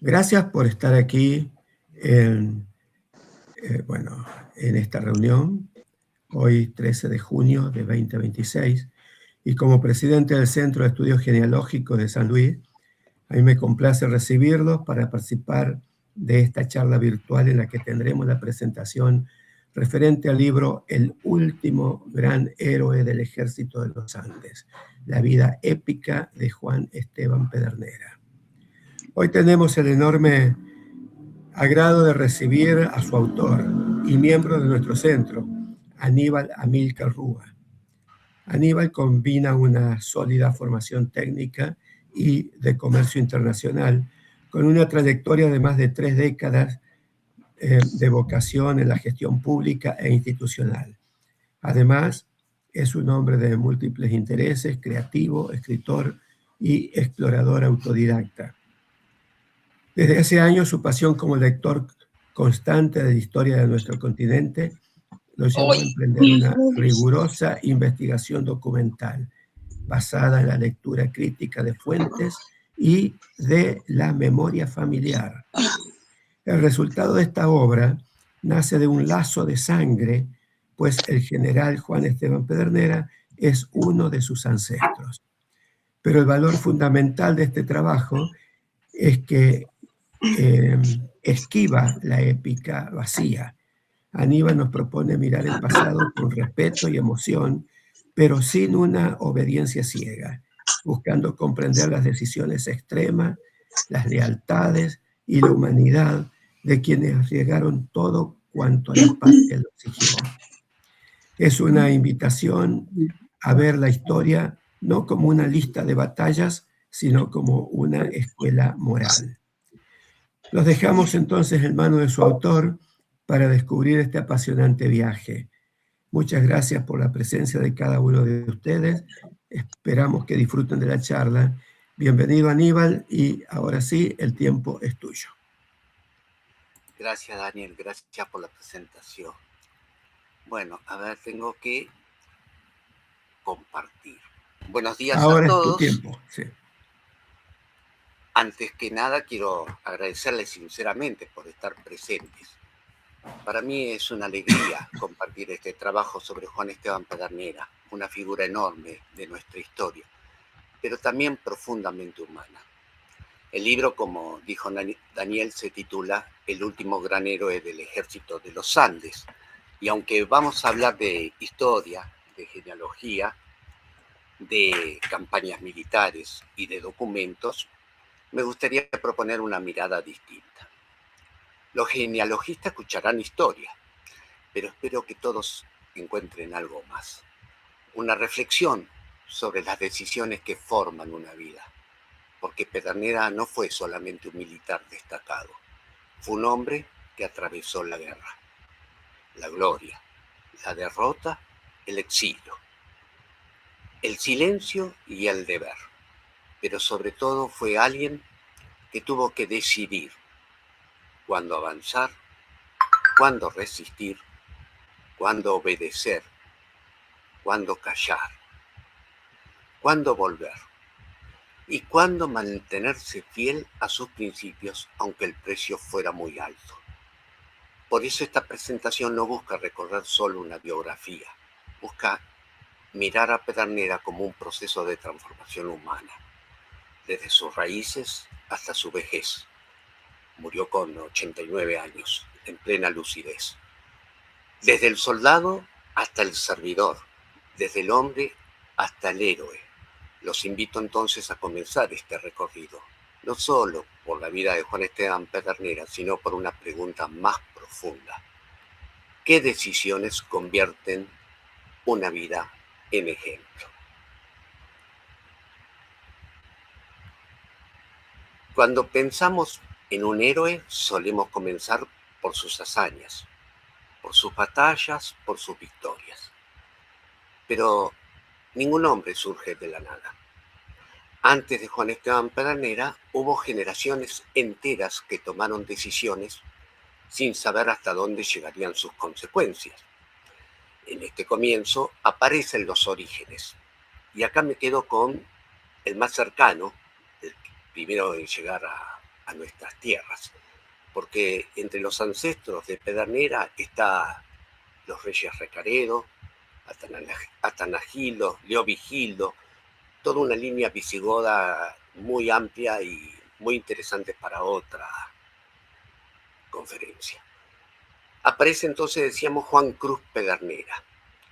Gracias por estar aquí en, en esta reunión, hoy 13 de junio de 2026, y como presidente del Centro de Estudios Genealógicos de San Luis, a mí me complace recibirlos para participar de esta charla virtual en la que tendremos la presentación referente al libro El último gran héroe del Ejército de los Andes, la vida épica de Juan Esteban Pedernera. Hoy tenemos el enorme agrado de recibir a su autor y miembro de nuestro centro, Aníbal Amílcar Rúa. Aníbal combina una sólida formación técnica y de comercio internacional con una trayectoria de más de 3 décadas de vocación en la gestión pública e institucional. Además, es un hombre de múltiples intereses, creativo, escritor y explorador autodidacta. Desde hace años, su pasión como lector constante de la historia de nuestro continente lo llevó a emprender una rigurosa investigación documental basada en la lectura crítica de fuentes y de la memoria familiar. El resultado de esta obra nace de un lazo de sangre, pues el general Juan Esteban Pedernera es uno de sus ancestros. Pero el valor fundamental de este trabajo es que esquiva la épica vacía. Aníbal nos propone mirar el pasado con respeto y emoción, pero sin una obediencia ciega, buscando comprender las decisiones extremas, las lealtades y la humanidad de quienes arriesgaron todo cuanto la patria lo exigió. Es una invitación a ver la historia no como una lista de batallas, sino como una escuela moral. Los dejamos entonces en manos de su autor para descubrir este apasionante viaje. Muchas gracias por la presencia de cada uno de ustedes. Esperamos que disfruten de la charla. Bienvenido, Aníbal, y ahora sí, el tiempo es tuyo. Gracias, Daniel. Gracias por la presentación. Bueno, a ver, tengo que compartir. Buenos días ahora a todos. Es tu tiempo, sí. Antes que nada, quiero agradecerles sinceramente por estar presentes. Para mí es una alegría compartir este trabajo sobre Juan Esteban Pedernera, una figura enorme de nuestra historia, pero también profundamente humana. El libro, como dijo Daniel, se titula El último gran héroe del Ejército de los Andes. Y aunque vamos a hablar de historia, de genealogía, de campañas militares y de documentos, me gustaría proponer una mirada distinta. Los genealogistas escucharán historia, pero espero que todos encuentren algo más. Una reflexión sobre las decisiones que forman una vida. Porque Pedernera no fue solamente un militar destacado, fue un hombre que atravesó la guerra, la gloria, la derrota, el exilio, el silencio y el deber. Pero sobre todo fue alguien que tuvo que decidir cuándo avanzar, cuándo resistir, cuándo obedecer, cuándo callar, cuándo volver y cuándo mantenerse fiel a sus principios aunque el precio fuera muy alto. Por eso esta presentación no busca recorrer solo una biografía, busca mirar a Pedernera como un proceso de transformación humana, desde sus raíces hasta su vejez. Murió con 89 años, en plena lucidez. Desde el soldado hasta el servidor, desde el hombre hasta el héroe. Los invito entonces a comenzar este recorrido, no solo por la vida de Juan Esteban Pedernera, sino por una pregunta más profunda. ¿Qué decisiones convierten una vida en ejemplo? Cuando pensamos en un héroe, solemos comenzar por sus hazañas, por sus batallas, por sus victorias. Pero ningún hombre surge de la nada. Antes de Juan Esteban Pedernera, hubo generaciones enteras que tomaron decisiones sin saber hasta dónde llegarían sus consecuencias. En este comienzo aparecen los orígenes. Y acá me quedo con el más cercano, el primero en llegar a nuestras tierras, porque entre los ancestros de Pedernera está los reyes Recaredo, Atanagildo, Leovigildo, toda una línea visigoda muy amplia y muy interesante para otra conferencia. Aparece entonces, decíamos, Juan Cruz Pedernera,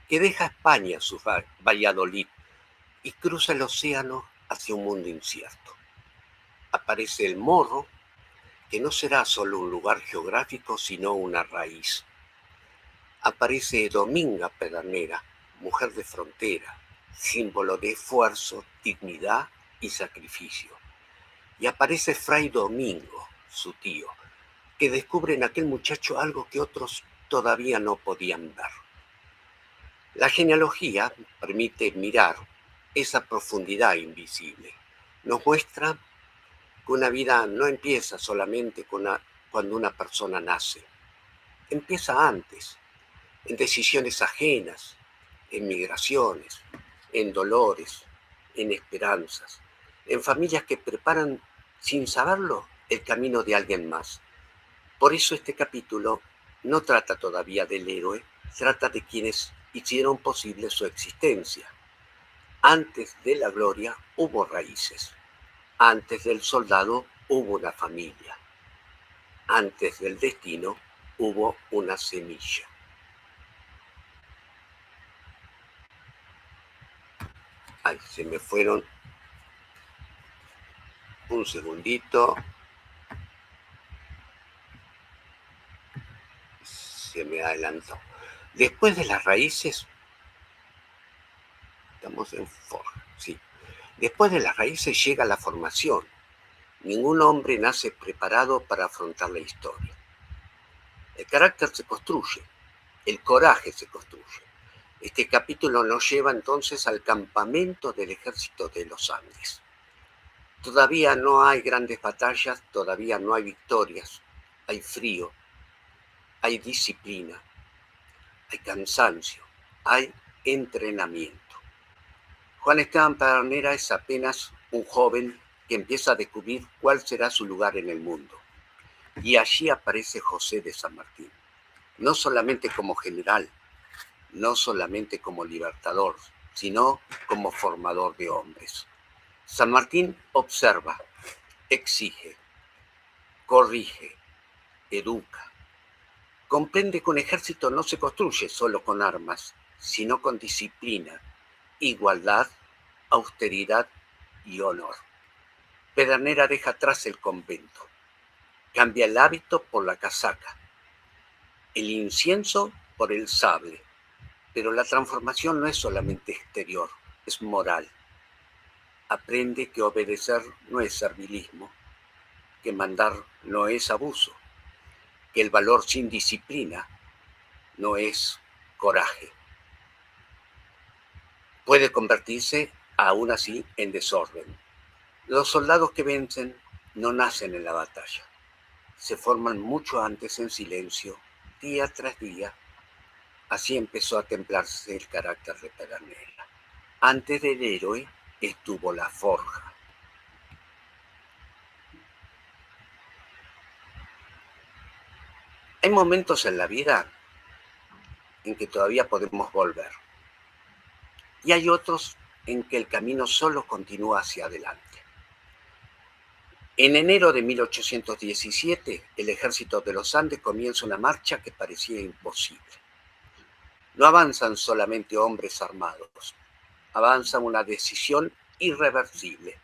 que deja España, su Valladolid, y cruza el océano hacia un mundo incierto. Aparece el Morro, que no será solo un lugar geográfico, sino una raíz. Aparece Dominga Pedernera, mujer de frontera, símbolo de esfuerzo, dignidad y sacrificio. Y aparece Fray Domingo, su tío, que descubre en aquel muchacho algo que otros todavía no podían ver. La genealogía permite mirar esa profundidad invisible. Nos muestra que una vida no empieza solamente cuando una persona nace. Empieza antes, en decisiones ajenas, en migraciones, en dolores, en esperanzas, en familias que preparan, sin saberlo, el camino de alguien más. Por eso este capítulo no trata todavía del héroe, trata de quienes hicieron posible su existencia. Antes de la gloria hubo raíces. Antes del soldado hubo una familia. Antes del destino hubo una semilla. Ay, se me fueron. Un segundito. Se me adelantó. Después de las raíces, estamos en forja, sí. Después de las raíces llega la formación. Ningún hombre nace preparado para afrontar la historia. El carácter se construye, el coraje se construye. Este capítulo nos lleva entonces al campamento del ejército de los Andes. Todavía no hay grandes batallas, todavía no hay victorias, hay frío, hay disciplina, hay cansancio, hay entrenamiento. Juan Esteban Pedernera es apenas un joven que empieza a descubrir cuál será su lugar en el mundo. Y allí aparece José de San Martín, no solamente como general, no solamente como libertador, sino como formador de hombres. San Martín observa, exige, corrige, educa. Comprende que un ejército no se construye solo con armas, sino con disciplina, igualdad, austeridad y honor. Pedernera deja atrás el convento, cambia el hábito por la casaca, el incienso por el sable, pero la transformación no es solamente exterior, es moral. Aprende que obedecer no es servilismo, que mandar no es abuso, que el valor sin disciplina no es coraje. Puede convertirse aún así en desorden. Los soldados que vencen no nacen en la batalla, se forman mucho antes en silencio, día tras día. Así empezó a templarse el carácter de Pedernera. Antes del héroe estuvo la forja. Hay momentos en la vida en que todavía podemos volver. Y hay otros en que el camino solo continúa hacia adelante. En enero de 1817, el ejército de los Andes comienza una marcha que parecía imposible. No avanzan solamente hombres armados, avanza una decisión irreversible.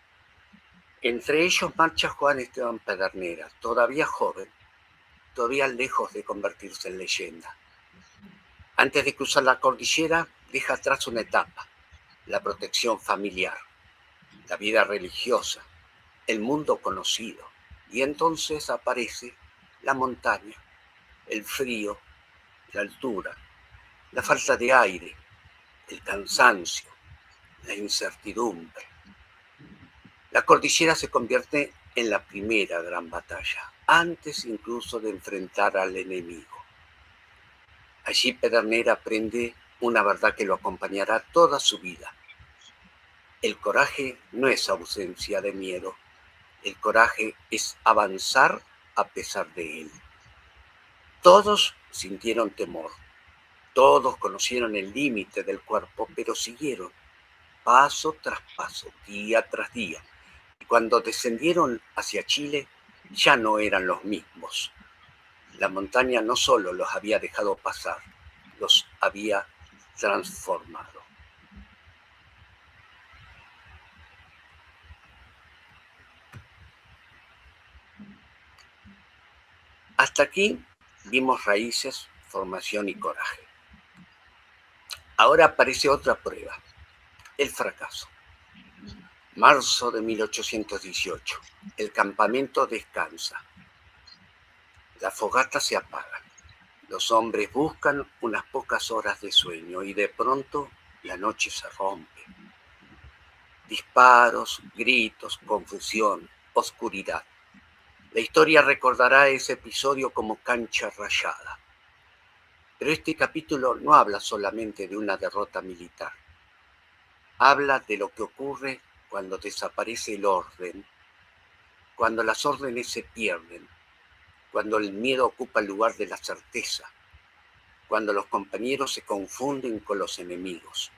Entre ellos marcha Juan Esteban Pedernera, todavía joven, todavía lejos de convertirse en leyenda. Antes de cruzar la cordillera, deja atrás una etapa, la protección familiar, la vida religiosa, el mundo conocido. Y entonces aparece la montaña, el frío, la altura, la falta de aire, el cansancio, la incertidumbre. La cordillera se convierte en la primera gran batalla, antes incluso de enfrentar al enemigo. Allí Pedernera aprende una verdad que lo acompañará toda su vida. El coraje no es ausencia de miedo, El coraje es avanzar a pesar de él. Todos sintieron temor, todos conocieron el límite del cuerpo, pero siguieron paso tras paso, día tras día. Y cuando descendieron hacia Chile, ya no eran los mismos. La montaña no solo los había dejado pasar, los había transformado. Hasta aquí vimos raíces, formación y coraje. Ahora aparece otra prueba, el fracaso. Marzo de 1818. El campamento descansa. Las fogatas se apagan. Los hombres buscan unas pocas horas de sueño y de pronto la noche se rompe. Disparos, gritos, confusión, oscuridad. La historia recordará ese episodio como cancha rayada. Pero este capítulo no habla solamente de una derrota militar. Habla de lo que ocurre cuando desaparece el orden, cuando las órdenes se pierden, cuando el miedo ocupa el lugar de la certeza, cuando los compañeros se confunden con los enemigos.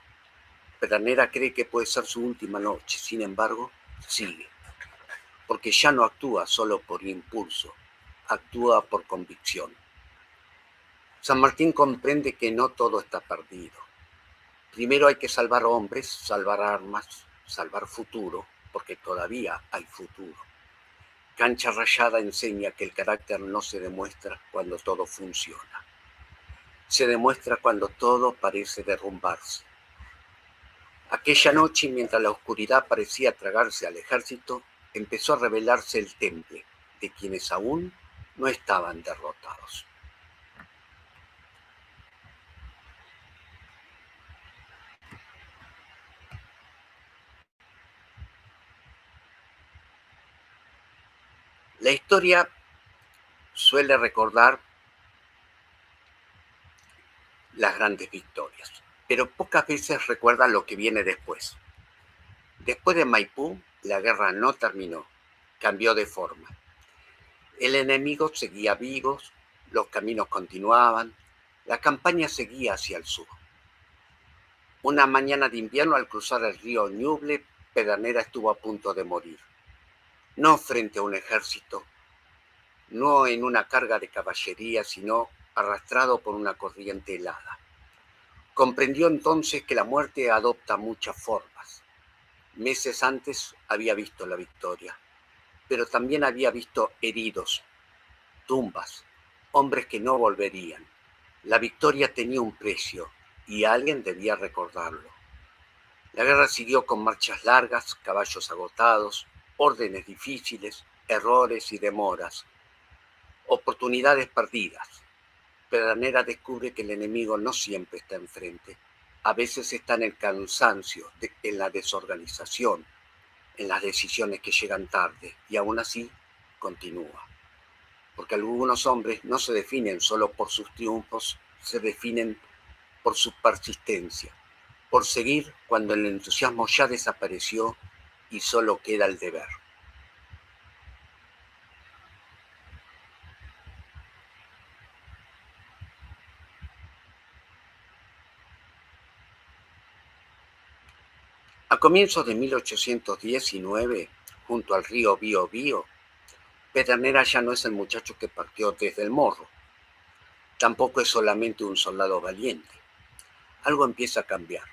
Pedernera cree que puede ser su última noche, sin embargo, sigue, porque ya no actúa solo por impulso, actúa por convicción. San Martín comprende que no todo está perdido. Primero hay que salvar hombres, salvar armas, salvar futuro, porque todavía hay futuro. Cancha rayada enseña que el carácter no se demuestra cuando todo funciona. Se demuestra cuando todo parece derrumbarse. Aquella noche, mientras la oscuridad parecía tragarse al ejército, empezó a revelarse el temple de quienes aún no estaban derrotados. La historia suele recordar las grandes victorias, pero pocas veces recuerda lo que viene después. Después de Maipú, la guerra no terminó, cambió de forma. El enemigo seguía vivo, los caminos continuaban, la campaña seguía hacia el sur. Una mañana de invierno, al cruzar el río Ñuble, Pedernera estuvo a punto de morir. No frente a un ejército, no en una carga de caballería, sino arrastrado por una corriente helada. Comprendió entonces que la muerte adopta muchas formas. Meses antes había visto la victoria, pero también había visto heridos, tumbas, hombres que no volverían. La victoria tenía un precio y alguien debía recordarlo. La guerra siguió con marchas largas, caballos agotados, órdenes difíciles, errores y demoras, oportunidades perdidas. Pedernera descubre que el enemigo no siempre está enfrente. A veces está en el cansancio, en la desorganización, en las decisiones que llegan tarde, y aún así continúa. Porque algunos hombres no se definen solo por sus triunfos, se definen por su persistencia, por seguir cuando el entusiasmo ya desapareció y solo queda el deber. A comienzos de 1819, junto al río Biobío, Pedernera ya no es el muchacho que partió desde el Morro. Tampoco es solamente un soldado valiente. Algo empieza a cambiar.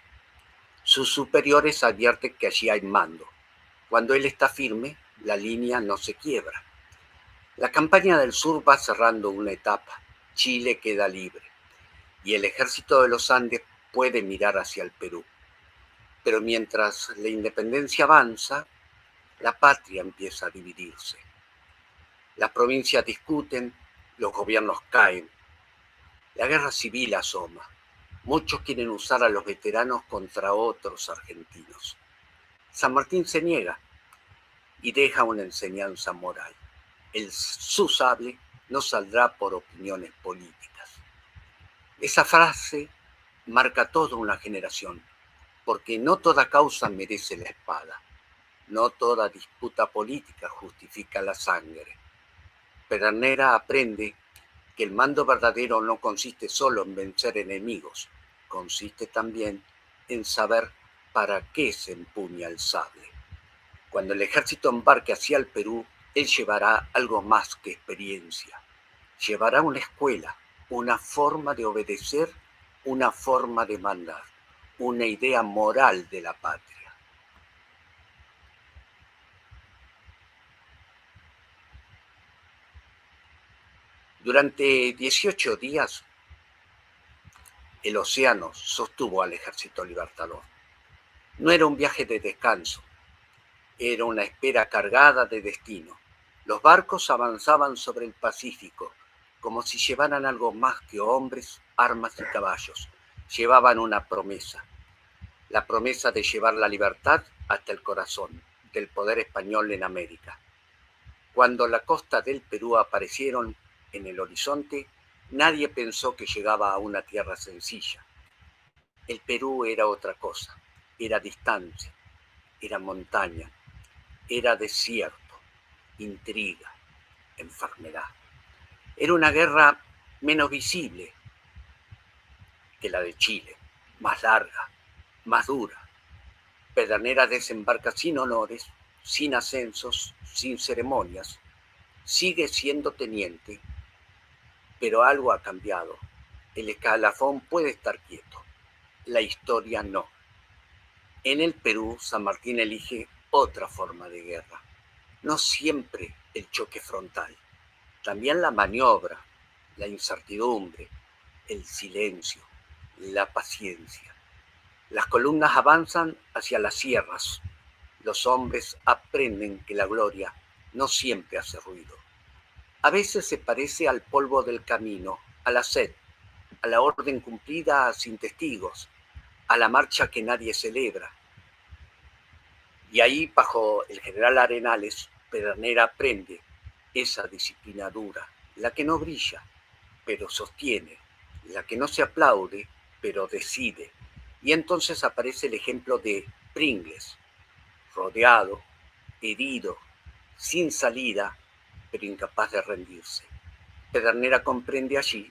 Sus superiores advierten que allí hay mando. Cuando él está firme, la línea no se quiebra. La campaña del sur va cerrando una etapa. Chile queda libre y el ejército de los Andes puede mirar hacia el Perú. Pero mientras la independencia avanza, la patria empieza a dividirse. Las provincias discuten, los gobiernos caen. La guerra civil asoma. Muchos quieren usar a los veteranos contra otros argentinos. San Martín se niega y deja una enseñanza moral. Su sable no saldrá por opiniones políticas. Esa frase marca toda una generación, porque no toda causa merece la espada. No toda disputa política justifica la sangre. Pedernera aprende que el mando verdadero no consiste solo en vencer enemigos, consiste también en saber para qué se empuña el sable. Cuando el ejército embarque hacia el Perú, él llevará algo más que experiencia. Llevará una escuela, una forma de obedecer, una forma de mandar, una idea moral de la patria. Durante 18 días, el océano sostuvo al ejército libertador. No era un viaje de descanso, era una espera cargada de destino. Los barcos avanzaban sobre el Pacífico, como si llevaran algo más que hombres, armas y caballos. Llevaban una promesa, la promesa de llevar la libertad hasta el corazón del poder español en América. Cuando la costa del Perú aparecieron en el horizonte, nadie pensó que llegaba a una tierra sencilla. El Perú era otra cosa, era distancia, era montaña, era desierto, intriga, enfermedad. Era una guerra menos visible que la de Chile, más larga, más dura. Pedernera desembarca sin honores, sin ascensos, sin ceremonias. Sigue siendo teniente, pero algo ha cambiado. El escalafón puede estar quieto, la historia no. En el Perú, San Martín elige otra forma de guerra. No siempre el choque frontal, también la maniobra, la incertidumbre, el silencio, la paciencia. Las columnas avanzan hacia las sierras. Los hombres aprenden que la gloria no siempre hace ruido. A veces se parece al polvo del camino, a la sed, a la orden cumplida sin testigos, a la marcha que nadie celebra. Y ahí, bajo el general Arenales, Pedernera aprende esa disciplina dura, la que no brilla, pero sostiene, la que no se aplaude, pero decide. Y entonces aparece el ejemplo de Pringles, rodeado, herido, sin salida, pero incapaz de rendirse. Pedernera comprende allí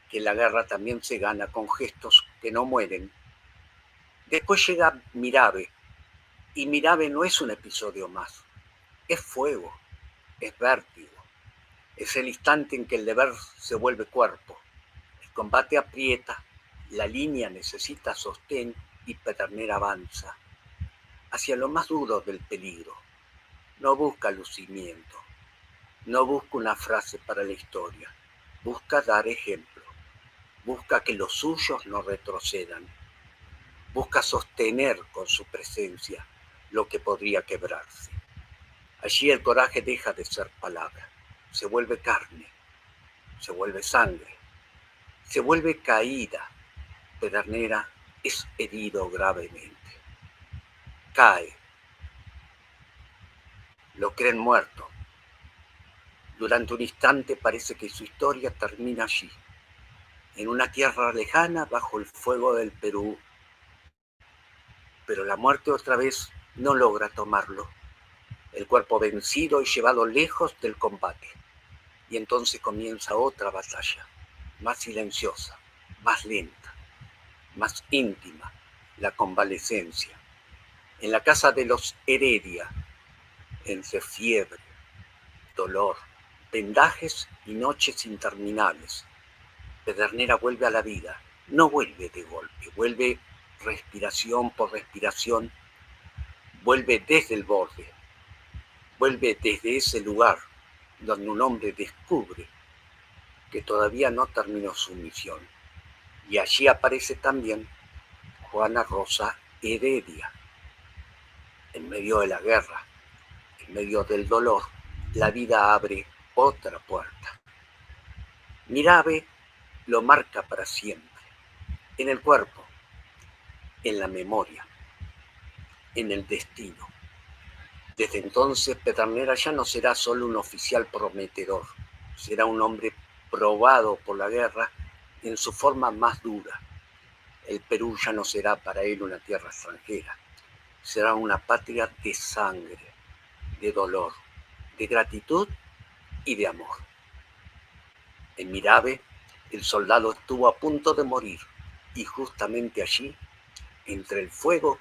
que la guerra también se gana con gestos que no mueren. Después llega Mirabe, y Mirabe no es un episodio más, es fuego, es vértigo, es el instante en que el deber se vuelve cuerpo. El combate aprieta, la línea necesita sostén y Pedernera avanza hacia lo más duro del peligro. No busca lucimiento, no busca una frase para la historia, busca dar ejemplo, busca que los suyos no retrocedan, busca sostener con su presencia lo que podría quebrarse. Allí el coraje deja de ser palabra, se vuelve carne, se vuelve sangre, se vuelve caída. Pedernera es herido gravemente. Cae. Lo creen muerto. Durante un instante parece que su historia termina allí, en una tierra lejana bajo el fuego del Perú. Pero la muerte otra vez no logra tomarlo. El cuerpo vencido y llevado lejos del combate. Y entonces comienza otra batalla, más silenciosa, más lenta, más íntima, la convalecencia. En la casa de los Heredia, entre fiebre, dolor, vendajes y noches interminables, Pedernera vuelve a la vida. No vuelve de golpe, vuelve respiración por respiración, vuelve desde el borde, vuelve desde ese lugar donde un hombre descubre que todavía no terminó su misión. Y allí aparece también Juana Rosa Heredia. En medio de la guerra, en medio del dolor, la vida abre otra puerta. Mirabe lo marca para siempre, en el cuerpo, en la memoria, en el destino. Desde entonces, Pedernera ya no será solo un oficial prometedor, será un hombre probado por la guerra en su forma más dura. El Perú ya no será para él una tierra extranjera, será una patria de sangre, de dolor, de gratitud y de amor. En Mirabe, el soldado estuvo a punto de morir y justamente allí, entre el fuego,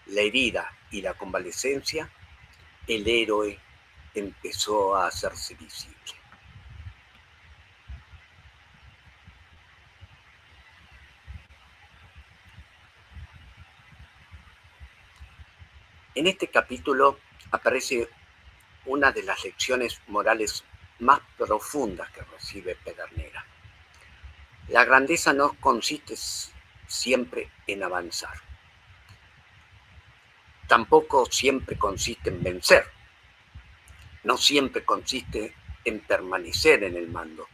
la herida y la convalecencia, el héroe empezó a hacerse visible. En este capítulo aparece una de las lecciones morales más profundas que recibe Pedernera. La grandeza no consiste siempre en avanzar. Tampoco siempre consiste en vencer. No siempre consiste en permanecer en el mando.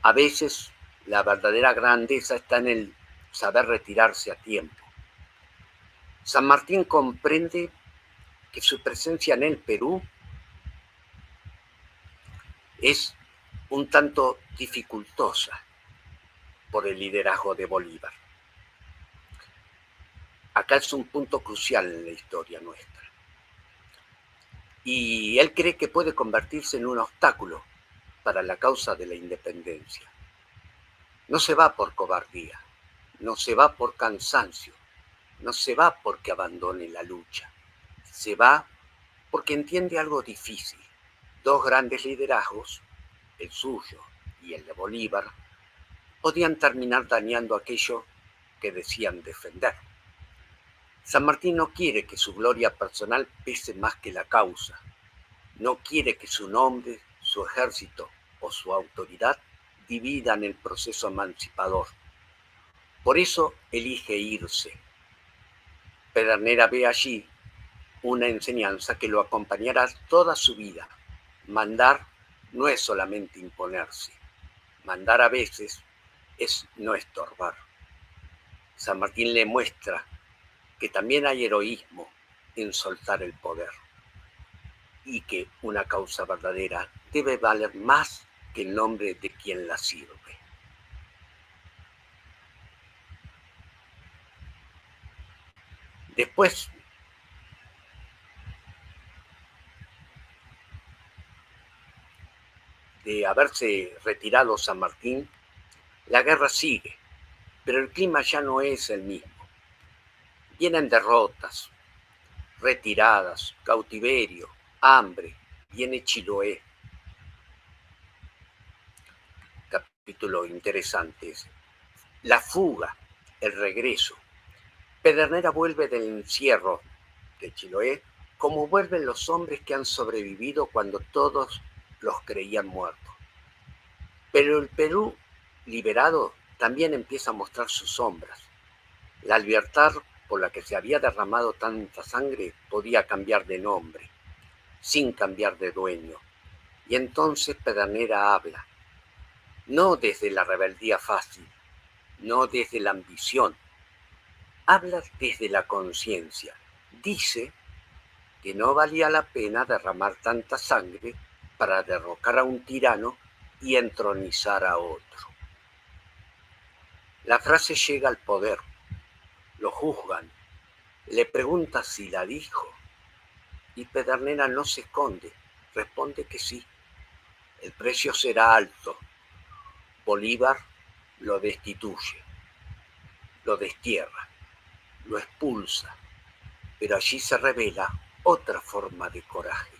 A veces la verdadera grandeza está en el saber retirarse a tiempo. San Martín comprende que su presencia en el Perú es un tanto dificultosa por el liderazgo de Bolívar. Acá es un punto crucial en la historia nuestra. Y él cree que puede convertirse en un obstáculo para la causa de la independencia. No se va por cobardía, no se va por cansancio, no se va porque abandone la lucha. Se va porque entiende algo difícil. Dos grandes liderazgos, el suyo y el de Bolívar, podían terminar dañando aquello que decían defender. San Martín no quiere que su gloria personal pese más que la causa. No quiere que su nombre, su ejército o su autoridad dividan el proceso emancipador. Por eso elige irse. Pedernera ve allí una enseñanza que lo acompañará toda su vida. Mandar no es solamente imponerse. Mandar a veces es no estorbar. San Martín le muestra que también hay heroísmo en soltar el poder y que una causa verdadera debe valer más que el nombre de quien la sirve. Después de haberse retirado San Martín, la guerra sigue, pero el clima ya no es el mismo. Vienen derrotas, retiradas, cautiverio, hambre, viene Chiloé. Capítulo interesante ese. La fuga, el regreso. Pedernera vuelve del encierro de Chiloé como vuelven los hombres que han sobrevivido cuando todos los creían muertos. Pero el Perú liberado también empieza a mostrar sus sombras. La libertad por la que se había derramado tanta sangre podía cambiar de nombre, sin cambiar de dueño. Y entonces Pedernera habla, no desde la rebeldía fácil, no desde la ambición, habla desde la conciencia. Dice que no valía la pena derramar tanta sangre para derrocar a un tirano y entronizar a otro. La frase llega al poder, lo juzgan, le pregunta si la dijo y Pedernera no se esconde, responde que sí. El precio será alto. Bolívar lo destituye, lo destierra, lo expulsa, pero allí se revela otra forma de coraje.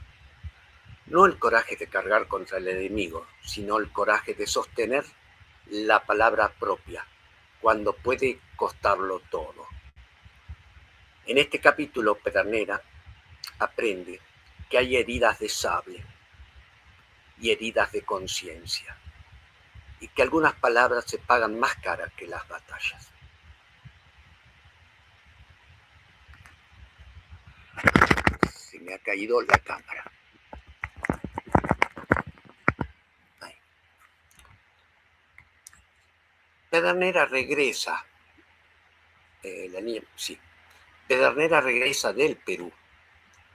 No el coraje de cargar contra el enemigo, sino el coraje de sostener la palabra propia, cuando puede costarlo todo. En este capítulo, Pedernera aprende que hay heridas de sable y heridas de conciencia, y que algunas palabras se pagan más caras que las batallas. Se me ha caído la cámara. Ahí. Pedernera regresa, Pedernera regresa del Perú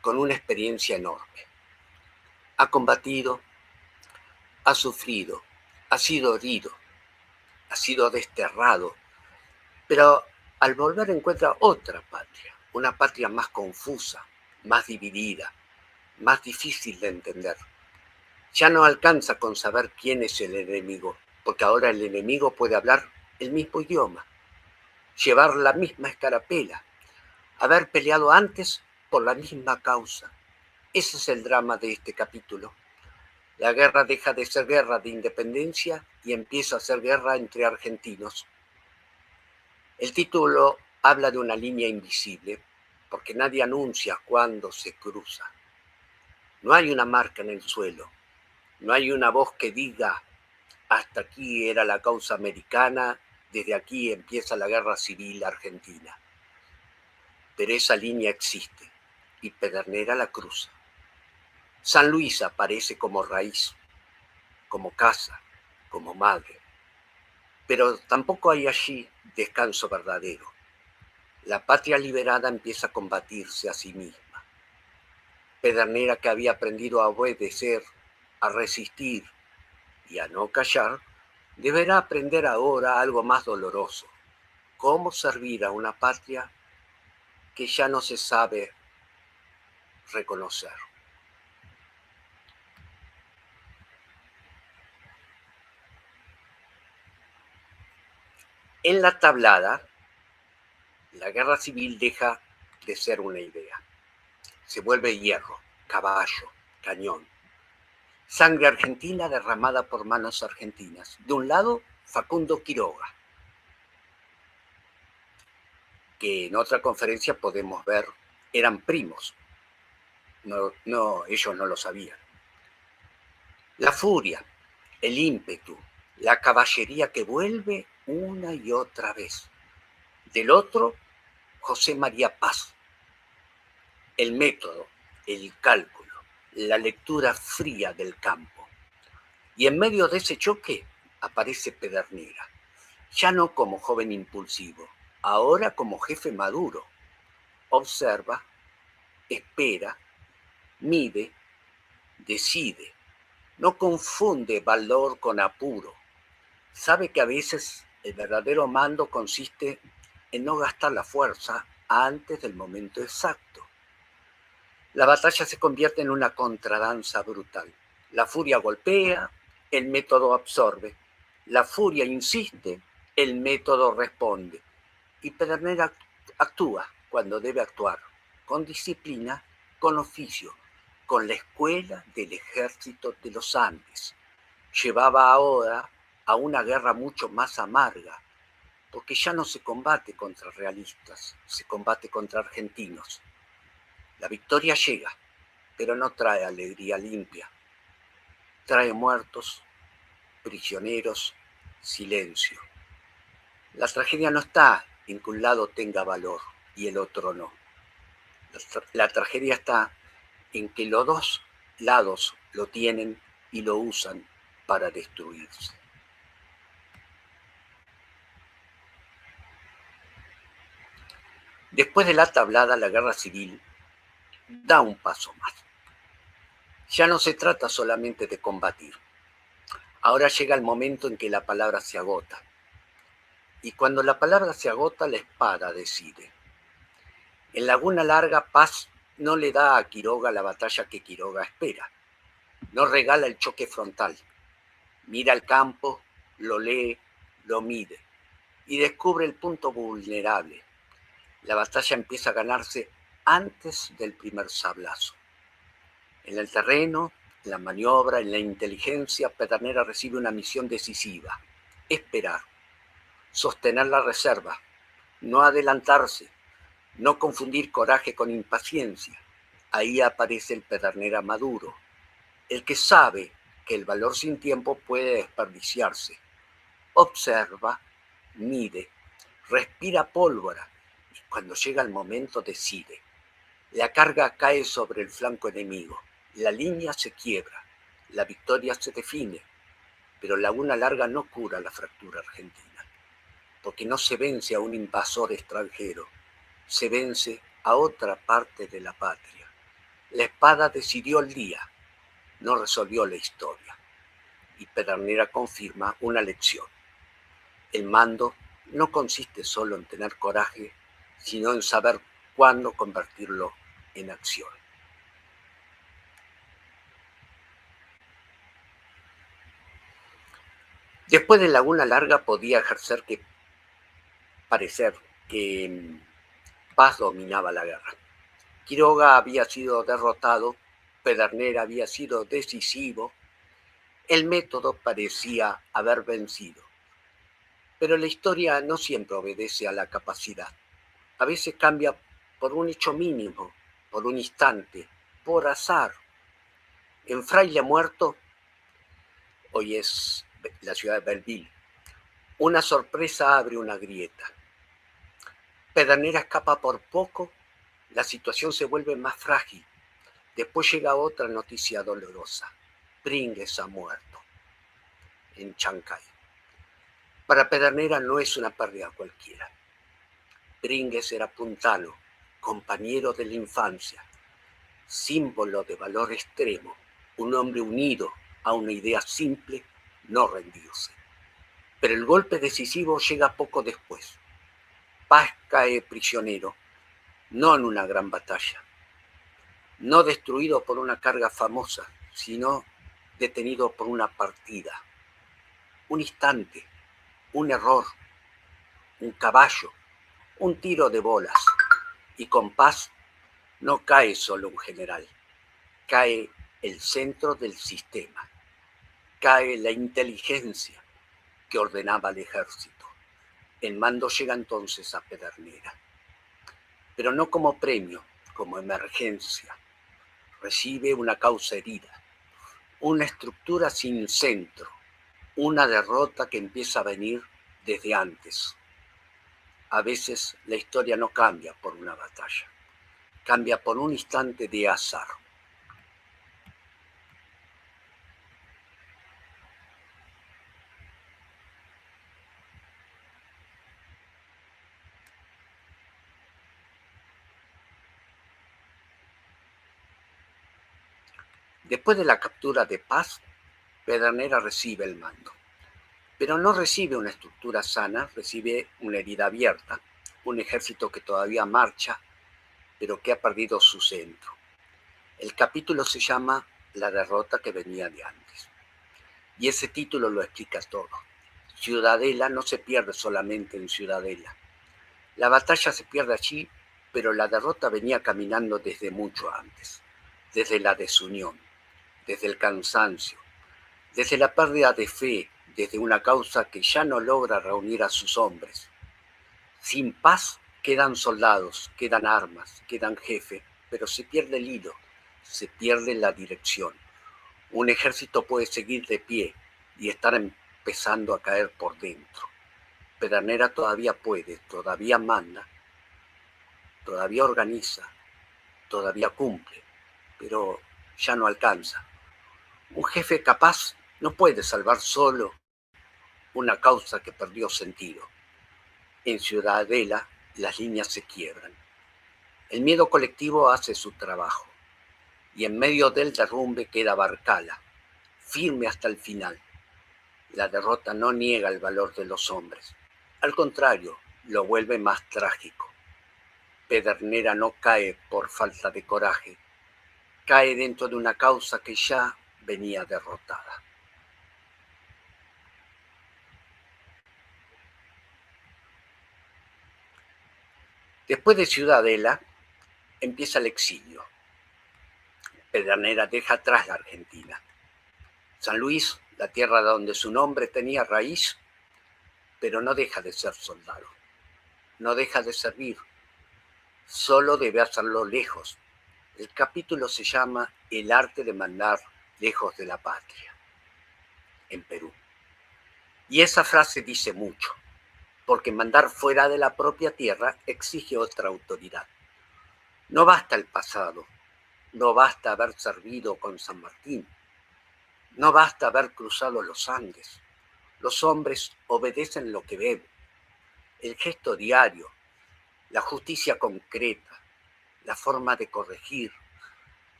con una experiencia enorme. Ha combatido, ha sufrido, ha sido herido, ha sido desterrado, pero al volver encuentra otra patria, una patria más confusa, más dividida, más difícil de entender. Ya no alcanza con saber quién es el enemigo, porque ahora el enemigo puede hablar el mismo idioma, llevar la misma escarapela, haber peleado antes por la misma causa. Ese es el drama de este capítulo. La guerra deja de ser guerra de independencia y empieza a ser guerra entre argentinos. El título habla de una línea invisible, porque nadie anuncia cuándo se cruza. No hay una marca en el suelo, no hay una voz que diga hasta aquí era la causa americana, desde aquí empieza la guerra civil argentina. Pero esa línea existe y Pedernera la cruza. San Luis aparece como raíz, como casa, como madre. Pero tampoco hay allí descanso verdadero. La patria liberada empieza a combatirse a sí misma. Pedernera, que había aprendido a obedecer, a resistir y a no callar, deberá aprender ahora algo más doloroso: cómo servir a una patria que ya no se sabe reconocer. En la tablada, la guerra civil deja de ser una idea. Se vuelve hierro, caballo, cañón. Sangre argentina derramada por manos argentinas. De un lado, Facundo Quiroga, que en otra conferencia podemos ver eran primos. No, ellos no lo sabían. La furia, el ímpetu, la caballería que vuelve una y otra vez. Del otro, José María Paz. El método, el cálculo, la lectura fría del campo. Y en medio de ese choque aparece Pedernera, ya no como joven impulsivo, ahora como jefe maduro. Observa, espera, mide, decide. No confunde valor con apuro. Sabe que a veces el verdadero mando consiste en no gastar la fuerza antes del momento exacto. La batalla se convierte en una contradanza brutal. La furia golpea, el método absorbe. La furia insiste, el método responde. Y Pedernera actúa cuando debe actuar, con disciplina, con oficio, con la escuela del ejército de los Andes. Llevaba ahora a una guerra mucho más amarga, porque ya no se combate contra realistas, se combate contra argentinos. La victoria llega, pero no trae alegría limpia. Trae muertos, prisioneros, silencio. La tragedia no está en que un lado tenga valor y el otro no. La tragedia está en que los dos lados lo tienen y lo usan para destruirse. Después de la tablada, la guerra civil da un paso más. Ya no se trata solamente de combatir. Ahora llega el momento en que la palabra se agota. Y cuando la palabra se agota, la espada decide. En Laguna Larga, Paz no le da a Quiroga la batalla que Quiroga espera. No regala el choque frontal. Mira el campo, lo lee, lo mide y descubre el punto vulnerable. La batalla empieza a ganarse antes del primer sablazo. En el terreno, en la maniobra, en la inteligencia, Pedernera recibe una misión decisiva: esperar, sostener la reserva, no adelantarse, no confundir coraje con impaciencia. Ahí aparece el Pedernera maduro, el que sabe que el valor sin tiempo puede desperdiciarse. Observa, mide, respira pólvora y cuando llega el momento decide. La carga cae sobre el flanco enemigo, la línea se quiebra, la victoria se define, pero Laguna Larga no cura la fractura argentina, porque no se vence a un invasor extranjero, se vence a otra parte de la patria. La espada decidió el día, no resolvió la historia. Y Pedernera confirma una lección. El mando no consiste solo en tener coraje, sino en saber cuándo convertirlo en acción. Después de Laguna Larga podía parecer que Paz dominaba la guerra. Quiroga había sido derrotado, Pedernera había sido decisivo, el método parecía haber vencido. Pero la historia no siempre obedece a la capacidad. A veces cambia por un hecho mínimo, por un instante, por azar. En Fraile Muerto, hoy es la ciudad de Belleville, una sorpresa abre una grieta. Pedernera escapa por poco, la situación se vuelve más frágil. Después llega otra noticia dolorosa. Pringles ha muerto en Chancay. Para Pedernera no es una pérdida cualquiera. Pringles era puntano, compañero de la infancia, símbolo de valor extremo, un hombre unido a una idea simple, no rendirse. Pero el golpe decisivo llega poco después. Paz cae prisionero, no en una gran batalla, no destruido por una carga famosa, sino detenido por una partida. Un instante, un error, un caballo, un tiro de bolas. Y con Paz no cae solo un general, cae el centro del sistema, cae la inteligencia que ordenaba al ejército. El mando llega entonces a Pedernera, pero no como premio, como emergencia. Recibe una causa herida, una estructura sin centro, una derrota que empieza a venir desde antes. A veces la historia no cambia por una batalla, cambia por un instante de azar. Después de la captura de Paz, Pedernera recibe el mando. Pero no recibe una estructura sana, recibe una herida abierta, un ejército que todavía marcha, pero que ha perdido su centro. El capítulo se llama La derrota que venía de antes. Y ese título lo explica todo. Ciudadela no se pierde solamente en Ciudadela. La batalla se pierde allí, pero la derrota venía caminando desde mucho antes, desde la desunión, desde el cansancio, desde la pérdida de fe, desde una causa que ya no logra reunir a sus hombres. Sin paz quedan soldados, quedan armas, quedan jefes, pero se pierde el hilo, se pierde la dirección. Un ejército puede seguir de pie y estar empezando a caer por dentro. Pedernera todavía puede, todavía manda, todavía organiza, todavía cumple, pero ya no alcanza. Un jefe capaz no puede salvar solo una causa que perdió sentido. En Ciudadela las líneas se quiebran. El miedo colectivo hace su trabajo y en medio del derrumbe queda Barcala, firme hasta el final. La derrota no niega el valor de los hombres. Al contrario, lo vuelve más trágico. Pedernera no cae por falta de coraje, cae dentro de una causa que ya venía derrotada. Después de Ciudadela, empieza el exilio. Pedernera deja atrás la Argentina. San Luis, la tierra donde su nombre tenía raíz, pero no deja de ser soldado, no deja de servir, solo debe hacerlo lejos. El capítulo se llama El arte de mandar lejos de la patria, en Perú. Y esa frase dice mucho, porque mandar fuera de la propia tierra exige otra autoridad. No basta el pasado, no basta haber servido con San Martín, no basta haber cruzado los Andes. Los hombres obedecen lo que ven, el gesto diario, la justicia concreta, la forma de corregir,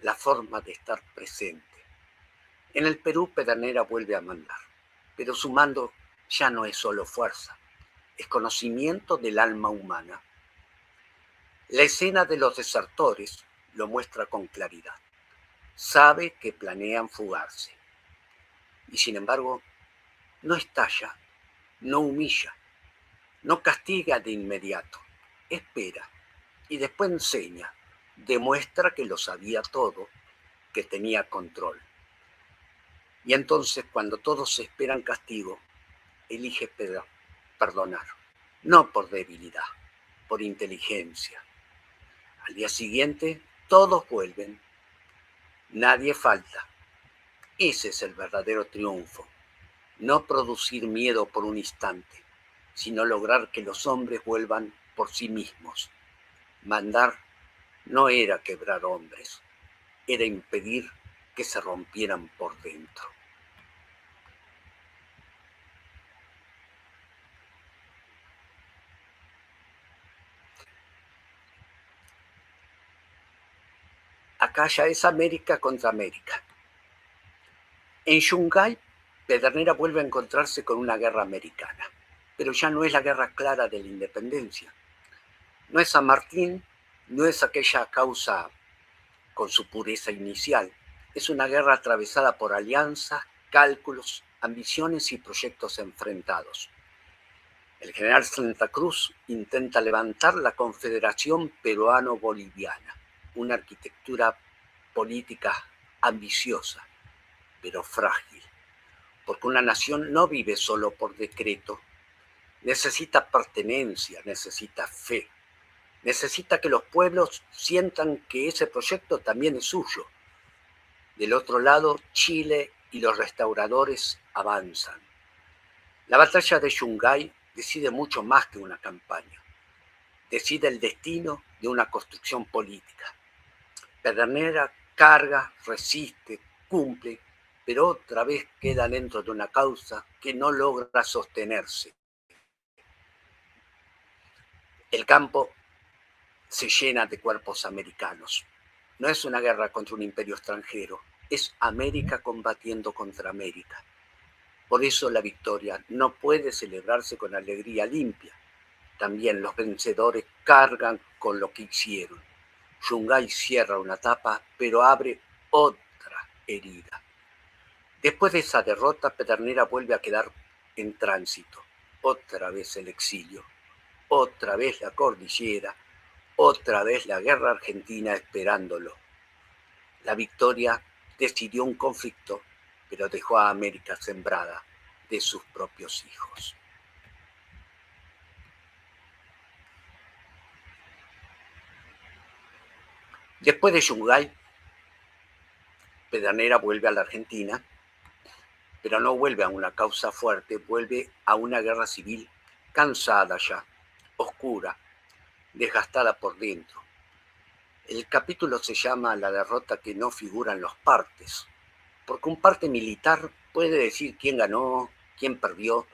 la forma de estar presente. En el Perú, Pedernera vuelve a mandar, pero su mando ya no es solo fuerza, es conocimiento del alma humana. La escena de los desertores lo muestra con claridad. Sabe que planean fugarse. Y sin embargo, no estalla, no humilla, no castiga de inmediato. Espera y después enseña. Demuestra que lo sabía todo, que tenía control. Y entonces, cuando todos esperan castigo, elige perdonar. No por debilidad, por inteligencia. Al día siguiente, todos vuelven. Nadie falta. Ese es el verdadero triunfo. No producir miedo por un instante, sino lograr que los hombres vuelvan por sí mismos. Mandar no era quebrar hombres, era impedir que se rompieran por dentro. Acá ya es América contra América. En Yungay, Pedernera vuelve a encontrarse con una guerra americana, pero ya no es la guerra clara de la independencia. No es San Martín, no es aquella causa con su pureza inicial. Es una guerra atravesada por alianzas, cálculos, ambiciones y proyectos enfrentados. El general Santa Cruz intenta levantar la Confederación Peruano-Boliviana, una arquitectura política ambiciosa, pero frágil, porque una nación no vive solo por decreto, necesita pertenencia, necesita fe, necesita que los pueblos sientan que ese proyecto también es suyo. Del otro lado, Chile y los restauradores avanzan. La batalla de Yungay decide mucho más que una campaña. Decide el destino de una construcción política. Pedernera carga, resiste, cumple, pero otra vez queda dentro de una causa que no logra sostenerse. El campo se llena de cuerpos americanos. No es una guerra contra un imperio extranjero, es América combatiendo contra América. Por eso la victoria no puede celebrarse con alegría limpia. También los vencedores cargan con lo que hicieron. Yungay cierra una etapa, pero abre otra herida. Después de esa derrota, Pedernera vuelve a quedar en tránsito. Otra vez el exilio, otra vez la cordillera, otra vez la guerra argentina esperándolo. La victoria decidió un conflicto, pero dejó a América sembrada de sus propios hijos. Después de Yungay, Pedernera vuelve a la Argentina, pero no vuelve a una causa fuerte, vuelve a una guerra civil cansada ya, oscura, desgastada por dentro. El capítulo se llama La derrota que no figura en los partes, porque un parte militar puede decir quién ganó, quién perdió,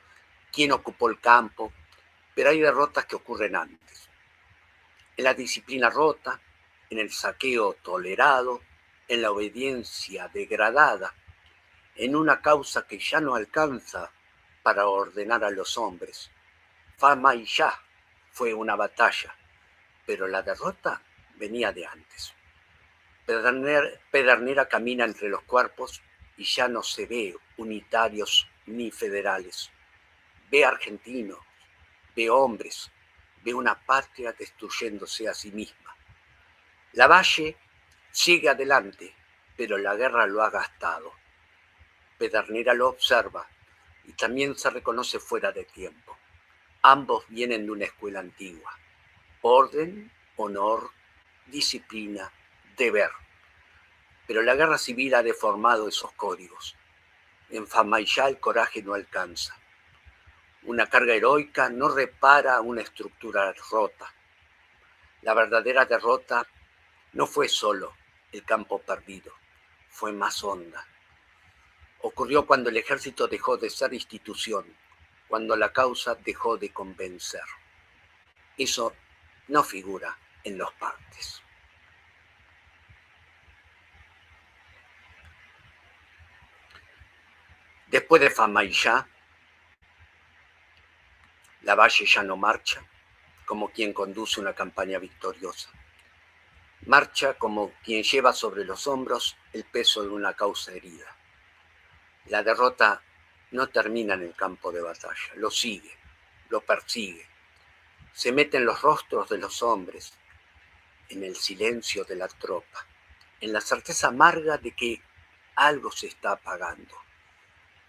quién ocupó el campo, pero hay derrotas que ocurren antes. En la disciplina rota, en el saqueo tolerado, en la obediencia degradada, en una causa que ya no alcanza para ordenar a los hombres. Fama y ya fue una batalla, pero la derrota venía de antes. Pedernera camina entre los cuerpos y ya no se ve unitarios ni federales. Ve argentinos, ve hombres, ve una patria destruyéndose a sí misma. Lavalle sigue adelante, pero la guerra lo ha gastado. Pedernera lo observa y también se reconoce fuera de tiempo. Ambos vienen de una escuela antigua. Orden, honor, disciplina, deber. Pero la guerra civil ha deformado esos códigos. En Famaillá el coraje no alcanza. Una carga heroica no repara una estructura rota. La verdadera derrota no fue solo el campo perdido, fue más honda. Ocurrió cuando el ejército dejó de ser institución, cuando la causa dejó de convencer. Eso no figura en los partes. Después de Famaillá, Lavalle ya no marcha, como quien conduce una campaña victoriosa. Marcha como quien lleva sobre los hombros el peso de una causa herida. La derrota no termina en el campo de batalla, lo sigue, lo persigue. Se mete en los rostros de los hombres, en el silencio de la tropa, en la certeza amarga de que algo se está apagando.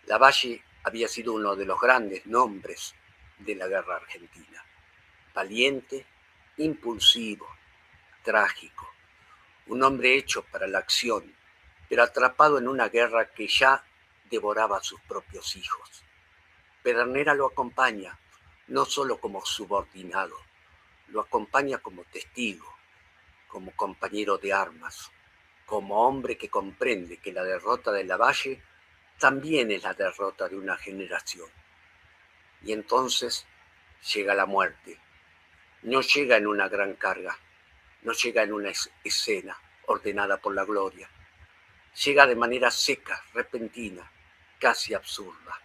Lavalle había sido uno de los grandes nombres de la guerra argentina. Valiente, impulsivo, trágico. Un hombre hecho para la acción, pero atrapado en una guerra que ya devoraba a sus propios hijos. Pedernera lo acompaña, no solo como subordinado, lo acompaña como testigo, como compañero de armas, como hombre que comprende que la derrota de Lavalle también es la derrota de una generación. Y entonces llega la muerte. No llega en una gran carga, no llega en una escena ordenada por la gloria. Llega de manera seca, repentina, casi absurda.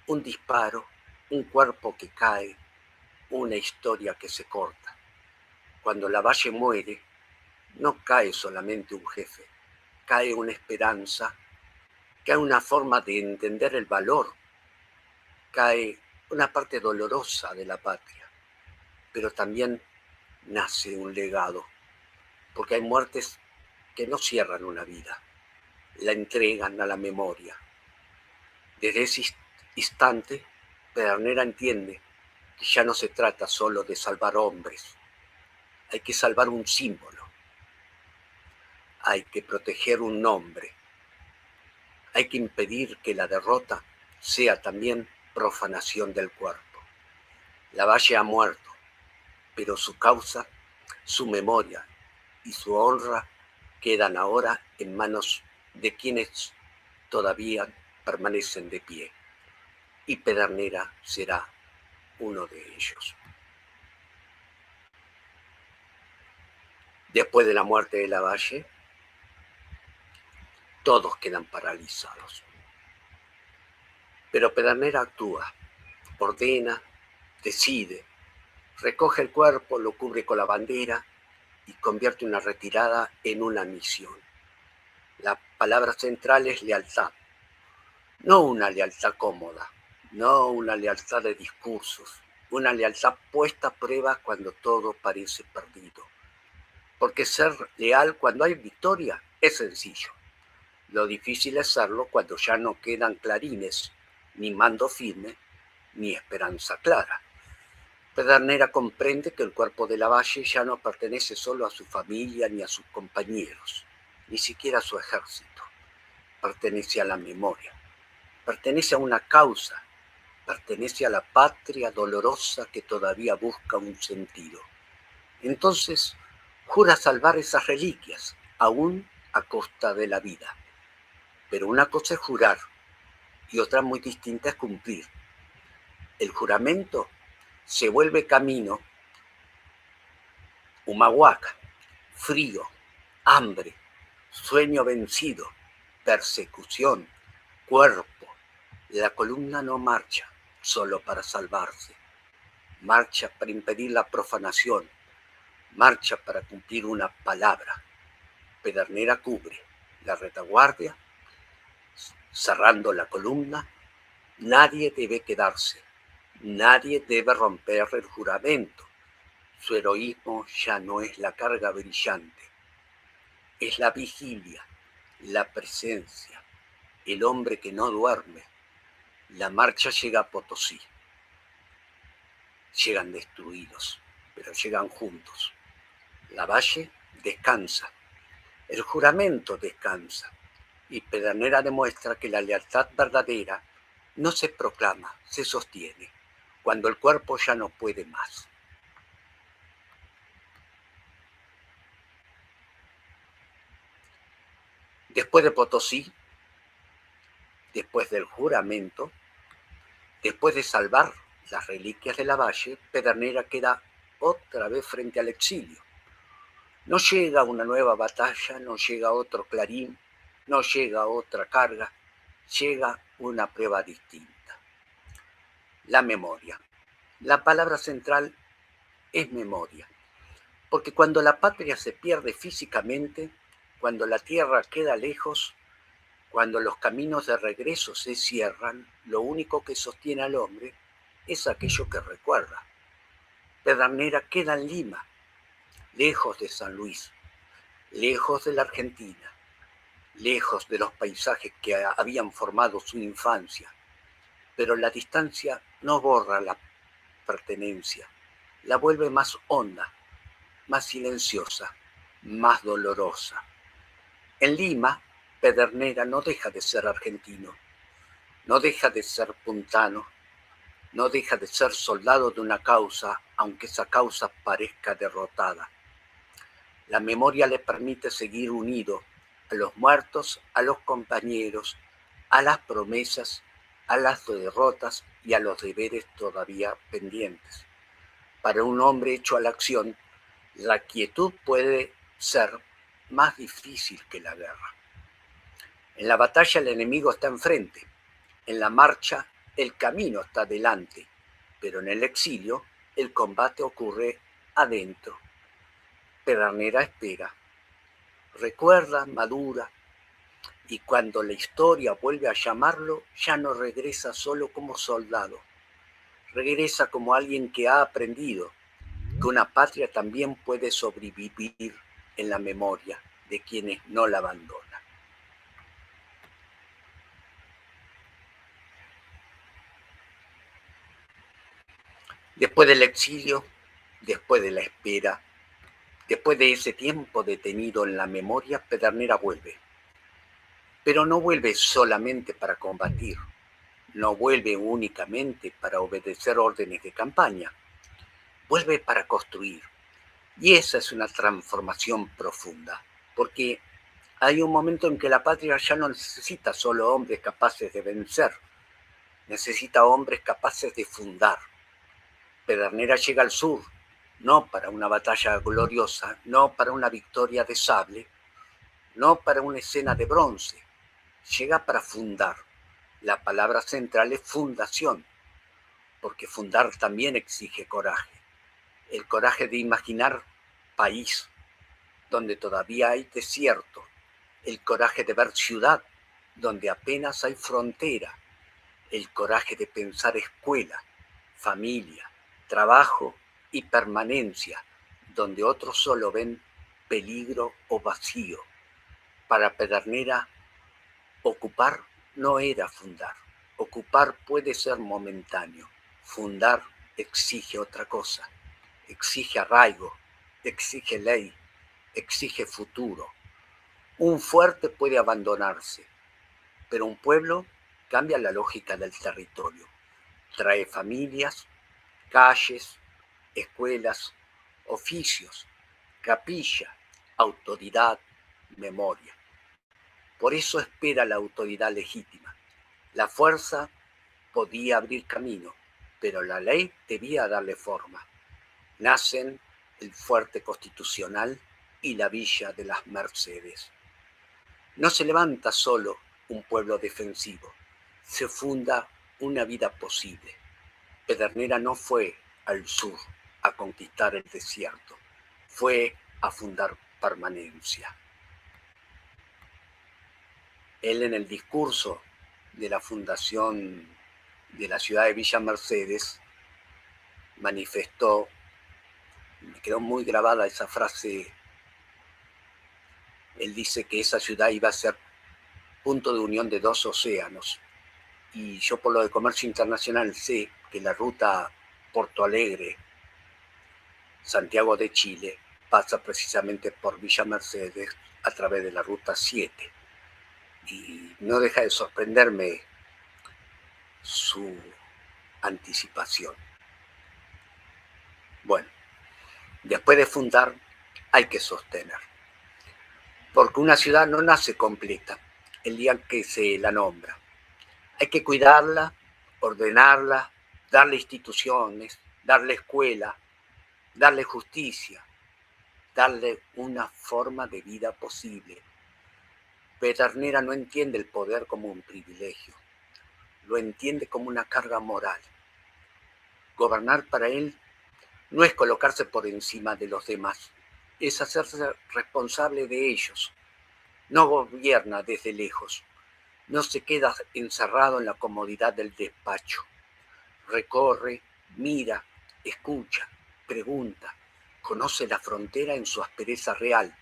Un disparo, un cuerpo que cae, una historia que se corta. Cuando Lavalle muere, no cae solamente un jefe, cae una esperanza, cae una forma de entender el valor, cae una parte dolorosa de la patria, pero también nace un legado, porque hay muertes que no cierran una vida, la entregan a la memoria. Desde ese instante, Pedernera entiende que ya no se trata solo de salvar hombres, hay que salvar un símbolo, hay que proteger un nombre, hay que impedir que la derrota sea también profanación del cuerpo. Lavalle ha muerto, pero su causa, su memoria y su honra quedan ahora en manos de quienes todavía permanecen de pie, y Pedernera será uno de ellos. Después de la muerte de Lavalle, todos quedan paralizados. Pero Pedernera actúa, ordena, decide, recoge el cuerpo, lo cubre con la bandera y convierte una retirada en una misión. La palabra central es lealtad. No una lealtad cómoda, no una lealtad de discursos, una lealtad puesta a prueba cuando todo parece perdido. Porque ser leal cuando hay victoria es sencillo. Lo difícil es serlo cuando ya no quedan clarines, ni mando firme, ni esperanza clara. Pedernera comprende que el cuerpo de Lavalle ya no pertenece solo a su familia ni a sus compañeros, ni siquiera a su ejército. Pertenece a la memoria, pertenece a una causa, pertenece a la patria dolorosa que todavía busca un sentido. Entonces, jura salvar esas reliquias, aún a costa de la vida. Pero una cosa es jurar y otra muy distinta es cumplir. El juramento se vuelve camino, humahuaca, frío, hambre, sueño vencido, persecución, cuerpo. La columna no marcha solo para salvarse, marcha para impedir la profanación, marcha para cumplir una palabra. Pedernera cubre la retaguardia, cerrando la columna. Nadie debe quedarse, nadie debe romper el juramento. Su heroísmo ya no es la carga brillante, es la vigilia, la presencia, el hombre que no duerme. La marcha llega a Potosí. Llegan destruidos, pero llegan juntos. Lavalle descansa, el juramento descansa, y Pedernera demuestra que la lealtad verdadera no se proclama, se sostiene, cuando el cuerpo ya no puede más. Después de Potosí, después del juramento, después de salvar las reliquias de Lavalle, Pedernera queda otra vez frente al exilio. No llega una nueva batalla, no llega otro clarín, no llega otra carga, llega una prueba distinta. La memoria. La palabra central es memoria. Porque cuando la patria se pierde físicamente, cuando la tierra queda lejos, cuando los caminos de regreso se cierran, lo único que sostiene al hombre es aquello que recuerda. Pedernera queda en Lima, lejos de San Luis, lejos de la Argentina, lejos de los paisajes que habían formado su infancia. Pero la distancia no borra la pertenencia, la vuelve más honda, más silenciosa, más dolorosa. En Lima, Pedernera no deja de ser argentino, no deja de ser puntano, no deja de ser soldado de una causa, aunque esa causa parezca derrotada. La memoria le permite seguir unido a los muertos, a los compañeros, a las promesas, a las derrotas y a los deberes todavía pendientes. Para un hombre hecho a la acción, la quietud puede ser más difícil que la guerra. En la batalla el enemigo está enfrente, en la marcha el camino está delante, pero en el exilio el combate ocurre adentro. Pedernera espera, recuerda, madura, y cuando la historia vuelve a llamarlo, ya no regresa solo como soldado, regresa como alguien que ha aprendido que una patria también puede sobrevivir en la memoria de quienes no la abandonan. Después del exilio, después de la espera, después de ese tiempo detenido en la memoria, Pedernera vuelve. Pero no vuelve solamente para combatir, no vuelve únicamente para obedecer órdenes de campaña, vuelve para construir. Y esa es una transformación profunda, porque hay un momento en que la patria ya no necesita solo hombres capaces de vencer, necesita hombres capaces de fundar. Pedernera llega al sur, no para una batalla gloriosa, no para una victoria de sable, no para una escena de bronce, llega para fundar. La palabra central es fundación, porque fundar también exige coraje. El coraje de imaginar país donde todavía hay desierto, el coraje de ver ciudad donde apenas hay frontera, el coraje de pensar escuela, familia, trabajo y permanencia, donde otros solo ven peligro o vacío. Para Pedernera, ocupar no era fundar. Ocupar puede ser momentáneo. Fundar exige otra cosa. Exige arraigo, exige ley, exige futuro. Un fuerte puede abandonarse, pero un pueblo cambia la lógica del territorio. Trae familias, calles, escuelas, oficios, capilla, autoridad, memoria. Por eso espera la autoridad legítima. La fuerza podía abrir camino, pero la ley debía darle forma. Nacen el fuerte constitucional y la villa de las Mercedes. No se levanta solo un pueblo defensivo, se funda una vida posible. Pedernera no fue al sur a conquistar el desierto, fue a fundar permanencia. Él en el discurso de la fundación de la ciudad de Villa Mercedes manifestó, me quedó muy grabada esa frase, él dice que esa ciudad iba a ser punto de unión de dos océanos. Y yo por lo de comercio internacional sé que la ruta Porto Alegre, Santiago de Chile, pasa precisamente por Villa Mercedes a través de la ruta 7. Y no deja de sorprenderme su anticipación. Bueno, después de fundar hay que sostener. Porque una ciudad no nace completa el día que se la nombra. Hay que cuidarla, ordenarla, darle instituciones, darle escuela, darle justicia, darle una forma de vida posible. Pedernera no entiende el poder como un privilegio, lo entiende como una carga moral. Gobernar para él No es colocarse por encima de los demás, es hacerse responsable de ellos. No gobierna desde lejos, no se queda encerrado en la comodidad del despacho. Recorre, mira, escucha, pregunta, conoce la frontera en su aspereza real.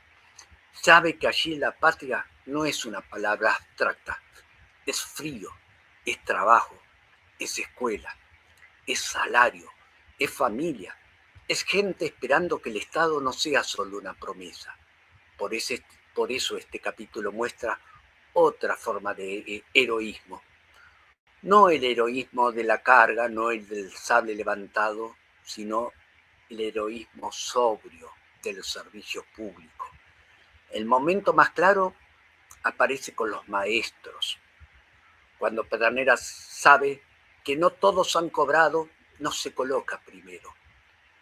Sabe que allí la patria no es una palabra abstracta, es frío, es trabajo, es escuela, es salario, es familia, es gente esperando que el Estado no sea solo una promesa. Por eso este capítulo muestra otra forma de heroísmo. No el heroísmo de la carga, no el del sable levantado, sino el heroísmo sobrio del servicio público. El momento más claro aparece con los maestros, cuando Pedernera sabe que no todos han cobrado, no se coloca primero.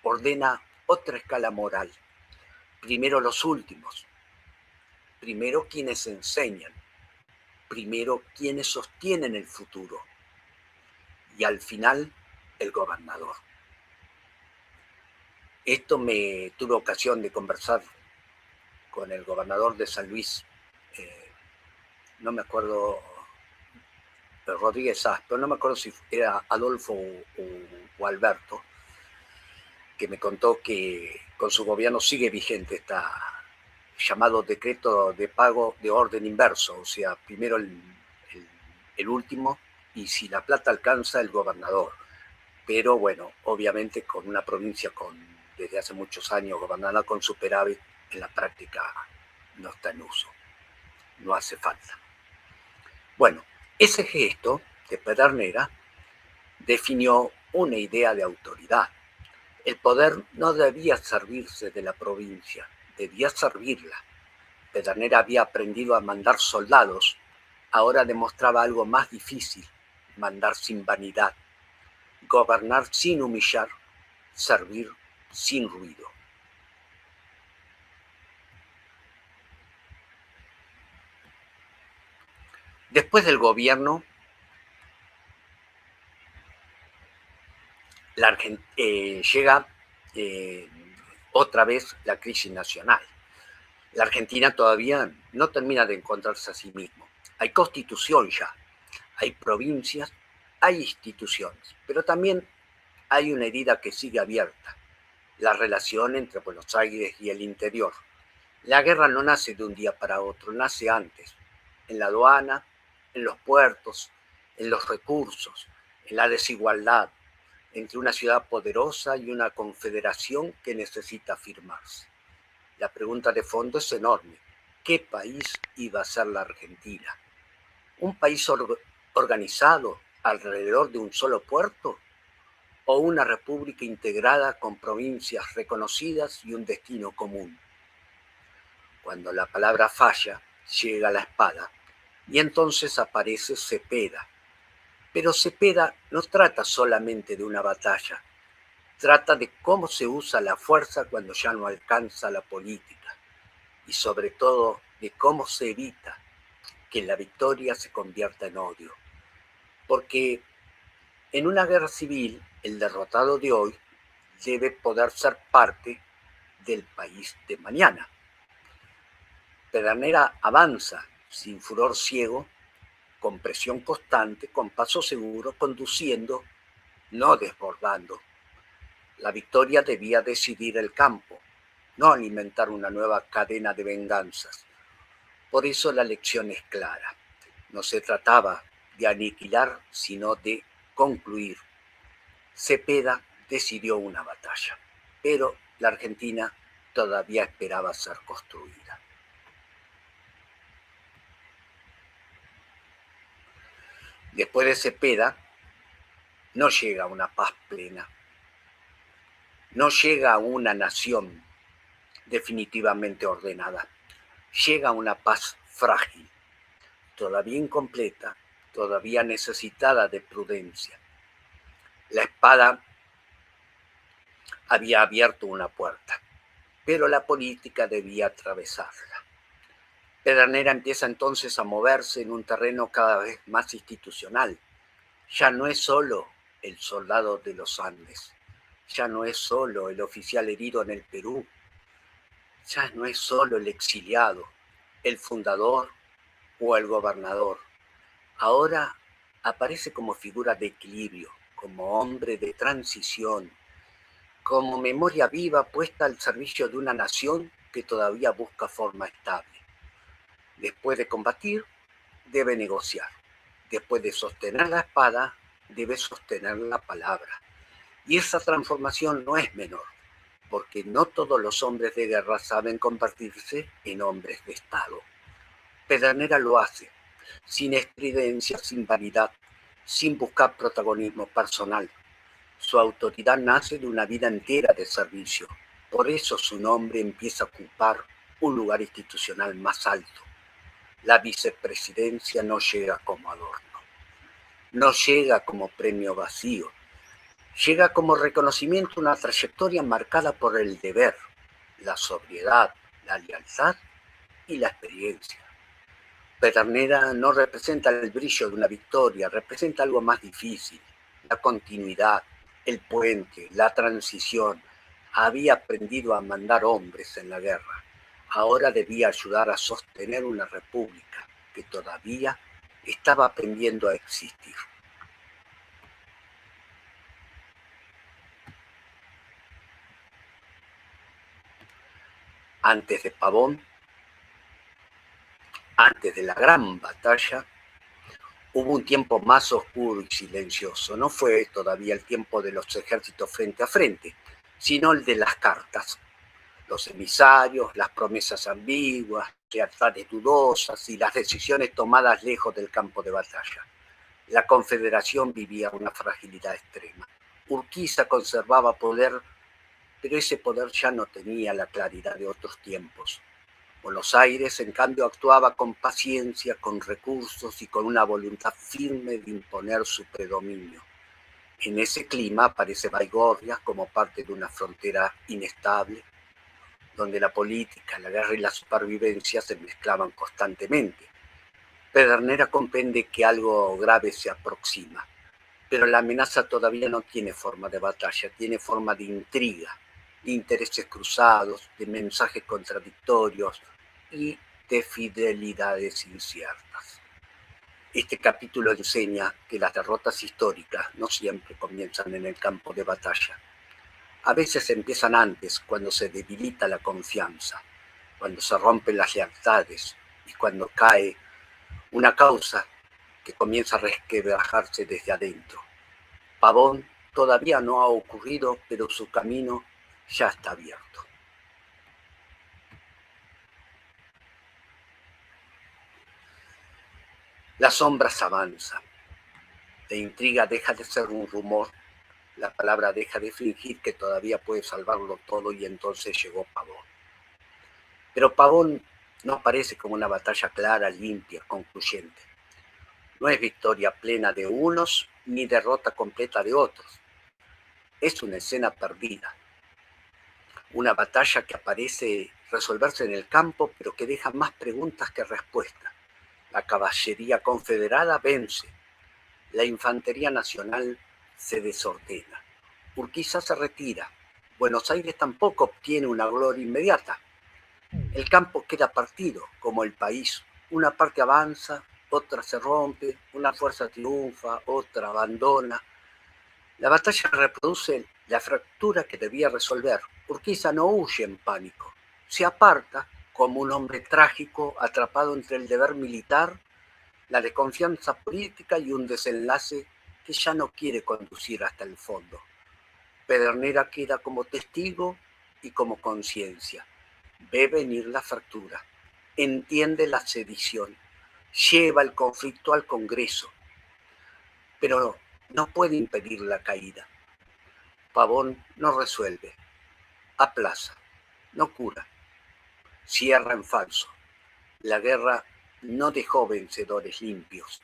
Ordena otra escala moral. Primero los últimos. Primero quienes enseñan. Primero quienes sostienen el futuro. Y al final, el gobernador. Esto me tuve ocasión de conversar con el gobernador de San Luis. No me acuerdo, Rodríguez Sá, pero no me acuerdo si era Adolfo o Alberto, que me contó que con su gobierno sigue vigente esta llamado decreto de pago de orden inverso, o sea, primero el último y si la plata alcanza el gobernador. Pero bueno, obviamente con una provincia desde hace muchos años gobernada con superávit, en la práctica no está en uso, no hace falta. Bueno, ese gesto de Pedernera definió una idea de autoridad. El poder no debía servirse de la provincia, debía servirla. Pedernera había aprendido a mandar soldados, ahora demostraba algo más difícil, mandar sin vanidad, gobernar sin humillar, servir sin ruido. Después del gobierno, llega otra vez la crisis nacional. La Argentina todavía no termina de encontrarse a sí mismo. Hay constitución ya, hay provincias, hay instituciones, pero también hay una herida que sigue abierta, la relación entre Buenos Aires y el interior. La guerra no nace de un día para otro, nace antes, en la aduana, en los puertos, en los recursos, en la desigualdad, entre una ciudad poderosa y una confederación que necesita afirmarse. La pregunta de fondo es enorme. ¿Qué país iba a ser la Argentina? ¿Un país organizado alrededor de un solo puerto? ¿O una república integrada con provincias reconocidas y un destino común? Cuando la palabra falla, llega la espada y entonces aparece Cepeda. Pero Cepeda no trata solamente de una batalla, trata de cómo se usa la fuerza cuando ya no alcanza la política y sobre todo de cómo se evita que la victoria se convierta en odio. Porque en una guerra civil, el derrotado de hoy debe poder ser parte del país de mañana. Pedernera avanza sin furor ciego, con presión constante, con paso seguro, conduciendo, no desbordando. La victoria debía decidir el campo, no alimentar una nueva cadena de venganzas. Por eso la lección es clara. No se trataba de aniquilar, sino de concluir. Cepeda decidió una batalla, pero la Argentina todavía esperaba ser construida. Después de Cepeda, no llega una paz plena, no llega una nación definitivamente ordenada, llega una paz frágil, todavía incompleta, todavía necesitada de prudencia. La espada había abierto una puerta, pero la política debía atravesarla. Pedernera empieza entonces a moverse en un terreno cada vez más institucional. Ya no es solo el soldado de los Andes, Ya no es solo el oficial herido en el Perú, ya no es solo el exiliado, el fundador o el gobernador. Ahora aparece como figura de equilibrio, como hombre de transición, como memoria viva puesta al servicio de una nación que todavía busca forma estable. Después de combatir, debe negociar. Después de sostener la espada, debe sostener la palabra. Y esa transformación no es menor, porque no todos los hombres de guerra saben convertirse en hombres de Estado. Pedernera lo hace, sin estridencia, sin vanidad, sin buscar protagonismo personal. Su autoridad nace de una vida entera de servicio. Por eso su nombre empieza a ocupar un lugar institucional más alto. La vicepresidencia no llega como adorno, no llega como premio vacío, llega como reconocimiento a una trayectoria marcada por el deber, la sobriedad, la lealtad y la experiencia. Pedernera no representa el brillo de una victoria, representa algo más difícil, la continuidad, el puente, la transición. Había aprendido a mandar hombres en la guerra. Ahora debía ayudar a sostener una república que todavía estaba aprendiendo a existir. Antes de Pavón, antes de la gran batalla, hubo un tiempo más oscuro y silencioso. No fue todavía el tiempo de los ejércitos frente a frente, sino el de las cartas, los emisarios, las promesas ambiguas, lealtades dudosas y las decisiones tomadas lejos del campo de batalla. La Confederación vivía una fragilidad extrema. Urquiza conservaba poder, pero ese poder ya no tenía la claridad de otros tiempos. Buenos Aires, en cambio, actuaba con paciencia, con recursos y con una voluntad firme de imponer su predominio. En ese clima aparece Baigorria como parte de una frontera inestable, donde la política, la guerra y la supervivencia se mezclaban constantemente. Pedernera comprende que algo grave se aproxima, pero la amenaza todavía no tiene forma de batalla, tiene forma de intriga, de intereses cruzados, de mensajes contradictorios y de fidelidades inciertas. Este capítulo enseña que las derrotas históricas no siempre comienzan en el campo de batalla. A veces empiezan antes, cuando se debilita la confianza, cuando se rompen las lealtades y cuando cae una causa que comienza a resquebrajarse desde adentro. Pavón todavía no ha ocurrido, pero su camino ya está abierto. Las sombras avanzan. La intriga deja de ser un rumor. La palabra deja de fingir que todavía puede salvarlo todo y entonces llegó Pavón. Pero Pavón no aparece como una batalla clara, limpia, concluyente. No es victoria plena de unos ni derrota completa de otros. Es una escena perdida. Una batalla que parece resolverse en el campo, pero que deja más preguntas que respuestas. La caballería confederada vence. La infantería nacional se desordena. Urquiza se retira. Buenos Aires tampoco obtiene una gloria inmediata. El campo queda partido, como el país. Una parte avanza, otra se rompe, una fuerza triunfa, otra abandona. La batalla reproduce la fractura que debía resolver. Urquiza no huye en pánico. Se aparta como un hombre trágico atrapado entre el deber militar, la desconfianza política y un desenlace que ya no quiere conducir hasta el fondo. Pedernera queda como testigo y como conciencia. Ve venir la fractura, entiende la sedición, lleva el conflicto al Congreso, pero no puede impedir la caída. Pavón no resuelve, aplaza, no cura, cierra en falso. La guerra no dejó vencedores limpios,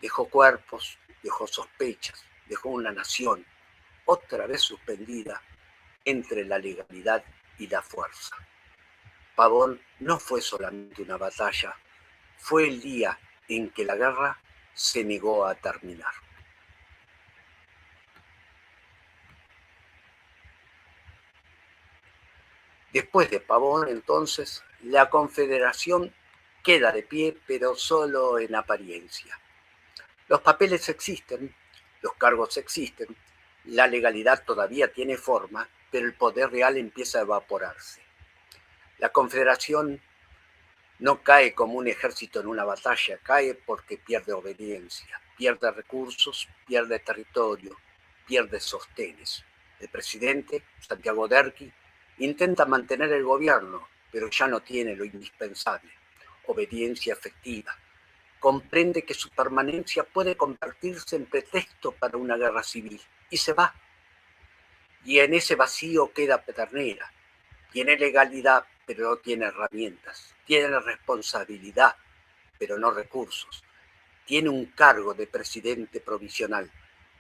dejó cuerpos, dejó sospechas, dejó una nación, otra vez suspendida entre la legalidad y la fuerza. Pavón no fue solamente una batalla, fue el día en que la guerra se negó a terminar. Después de Pavón, entonces, la Confederación queda de pie, pero solo en apariencia. Los papeles existen, los cargos existen, la legalidad todavía tiene forma, pero el poder real empieza a evaporarse. La Confederación no cae como un ejército en una batalla, cae porque pierde obediencia, pierde recursos, pierde territorio, pierde sostenes. El presidente, Santiago Derqui, intenta mantener el gobierno, pero ya no tiene lo indispensable, obediencia efectiva. Comprende que su permanencia puede convertirse en pretexto para una guerra civil y se va. Y en ese vacío queda Pedernera. Tiene legalidad, pero no tiene herramientas. Tiene responsabilidad, pero no recursos. Tiene un cargo de presidente provisional,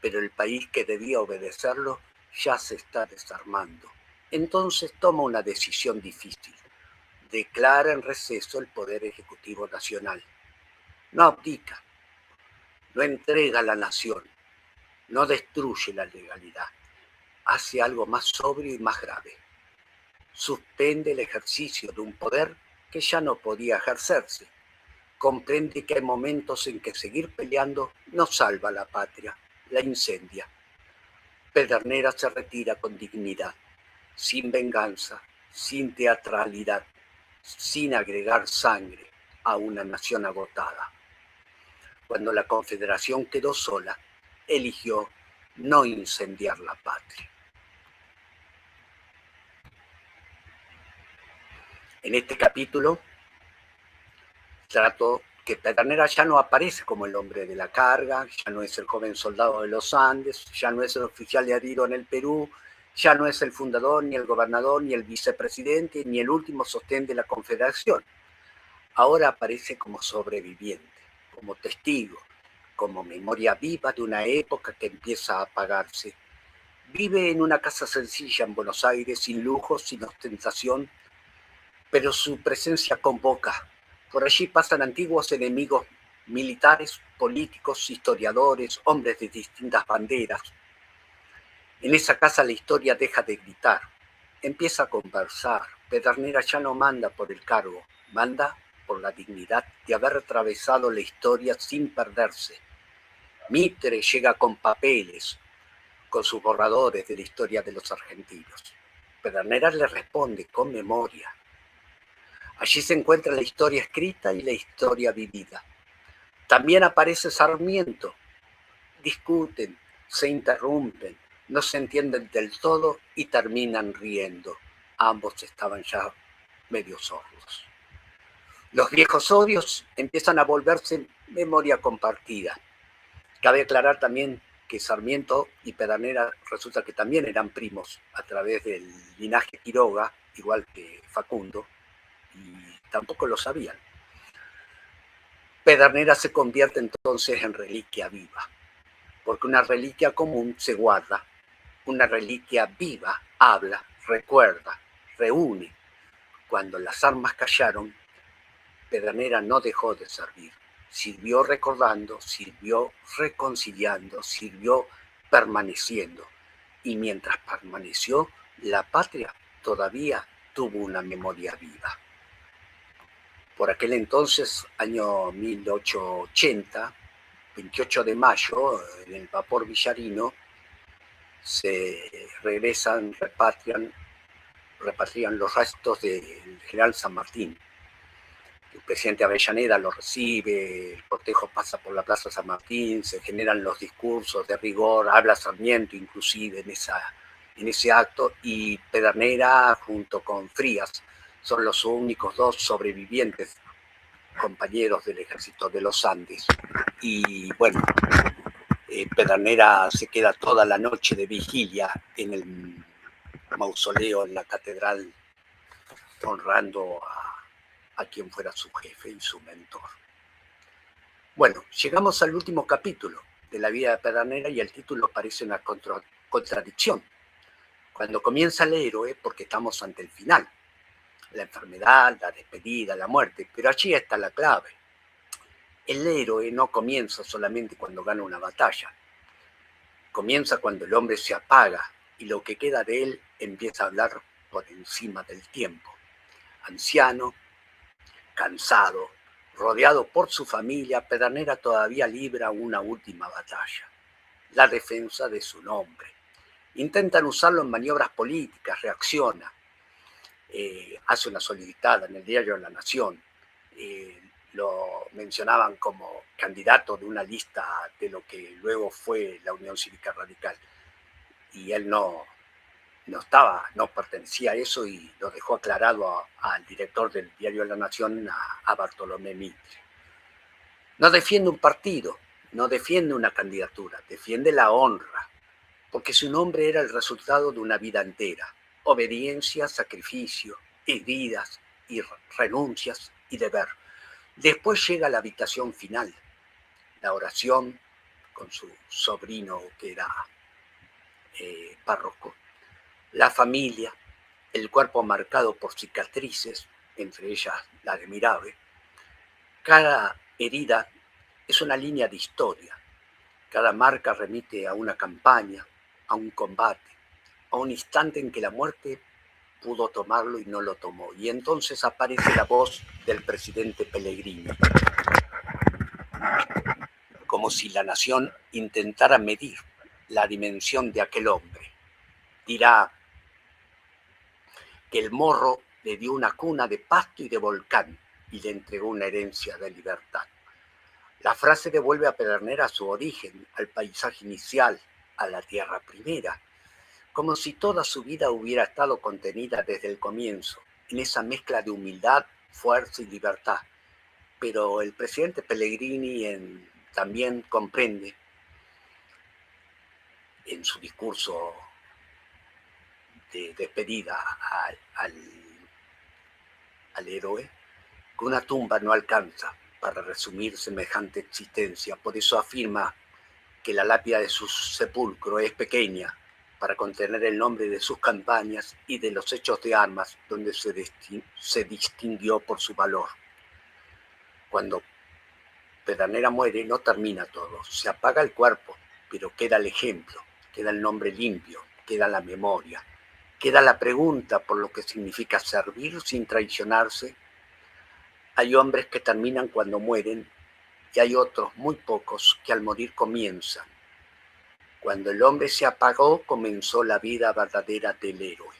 pero el país que debía obedecerlo ya se está desarmando. Entonces toma una decisión difícil. Declara en receso el Poder Ejecutivo Nacional. No abdica, no entrega a la nación, no destruye la legalidad. Hace algo más sobrio y más grave. Suspende el ejercicio de un poder que ya no podía ejercerse. Comprende que hay momentos en que seguir peleando no salva a la patria, la incendia. Pedernera se retira con dignidad, sin venganza, sin teatralidad, sin agregar sangre a una nación agotada. Cuando la Confederación quedó sola, eligió no incendiar la patria. En este capítulo trato que Pedernera ya no aparece como el hombre de la carga, ya no es el joven soldado de los Andes, ya no es el oficial de Adiro en el Perú, ya no es el fundador, ni el gobernador, ni el vicepresidente, ni el último sostén de la Confederación. Ahora aparece como sobreviviente, como testigo, como memoria viva de una época que empieza a apagarse. Vive en una casa sencilla en Buenos Aires, sin lujos, sin ostentación, pero su presencia convoca. Por allí pasan antiguos enemigos militares, políticos, historiadores, hombres de distintas banderas. En esa casa la historia deja de gritar, empieza a conversar. Pedernera ya no manda por el cargo, manda por la dignidad de haber atravesado la historia sin perderse. Mitre llega con papeles, con sus borradores de la historia de los argentinos. Pedernera le responde con memoria. Allí se encuentra la historia escrita y la historia vivida. También aparece Sarmiento. Discuten, se interrumpen, no se entienden del todo y terminan riendo. Ambos estaban ya medio sordos. Los viejos odios empiezan a volverse memoria compartida. Cabe aclarar también que Sarmiento y Pedernera resulta que también eran primos a través del linaje Quiroga, igual que Facundo, y tampoco lo sabían. Pedernera se convierte entonces en reliquia viva, porque una reliquia común se guarda, una reliquia viva habla, recuerda, reúne. Cuando las armas callaron, Pedernera no dejó de servir, sirvió recordando, sirvió reconciliando, sirvió permaneciendo, y mientras permaneció, la patria todavía tuvo una memoria viva. Por aquel entonces, año 1880, 28 de mayo, en el vapor Villarino, se repatrian los restos del general San Martín. El presidente Avellaneda lo recibe, el cortejo pasa por la Plaza San Martín, se generan los discursos de rigor, habla Sarmiento inclusive en ese acto, y Pedernera junto con Frías son los únicos dos sobrevivientes, compañeros del ejército de los Andes. Y bueno, Pedernera se queda toda la noche de vigilia en el mausoleo en la catedral, honrando a quien fuera su jefe y su mentor. Bueno, llegamos al último capítulo de la vida de Pedernera y el título parece una contradicción. Cuando comienza el héroe, porque estamos ante el final, la enfermedad, la despedida, la muerte, pero allí está la clave. El héroe no comienza solamente cuando gana una batalla, comienza cuando el hombre se apaga y lo que queda de él empieza a hablar por encima del tiempo. Anciano, cansado, rodeado por su familia, Pedernera todavía libra una última batalla, la defensa de su nombre. Intentan usarlo en maniobras políticas, reacciona, hace una solicitada en el diario La Nación, lo mencionaban como candidato de una lista de lo que luego fue la Unión Cívica Radical, y él no pertenecía a eso y lo dejó aclarado al director del diario La Nación, a Bartolomé Mitre. No defiende un partido, no defiende una candidatura, defiende la honra, porque su nombre era el resultado de una vida entera: obediencia, sacrificio, heridas y renuncias y deber. Después llega la habitación final, la oración con su sobrino que era párroco, la familia, el cuerpo marcado por cicatrices, entre ellas la de Mirabe. Cada herida es una línea de historia, cada marca remite a una campaña, a un combate, a un instante en que la muerte pudo tomarlo y no lo tomó. Y entonces aparece la voz del presidente Pellegrini, como si la nación intentara medir la dimensión de aquel hombre. Dirá que el Morro le dio una cuna de pasto y de volcán y le entregó una herencia de libertad. La frase devuelve a Pedernera a su origen, al paisaje inicial, a la tierra primera, como si toda su vida hubiera estado contenida desde el comienzo, en esa mezcla de humildad, fuerza y libertad. Pero el presidente Pellegrini también comprende en su discurso de despedida al héroe, que una tumba no alcanza para resumir semejante existencia. Por eso afirma que la lápida de su sepulcro es pequeña para contener el nombre de sus campañas y de los hechos de armas donde se distinguió por su valor. Cuando Pedernera muere, no termina todo, se apaga el cuerpo, pero queda el ejemplo, queda el nombre limpio, queda la memoria, queda la pregunta por lo que significa servir sin traicionarse. Hay hombres que terminan cuando mueren y hay otros, muy pocos, que al morir comienzan. Cuando el hombre se apagó, comenzó la vida verdadera del héroe.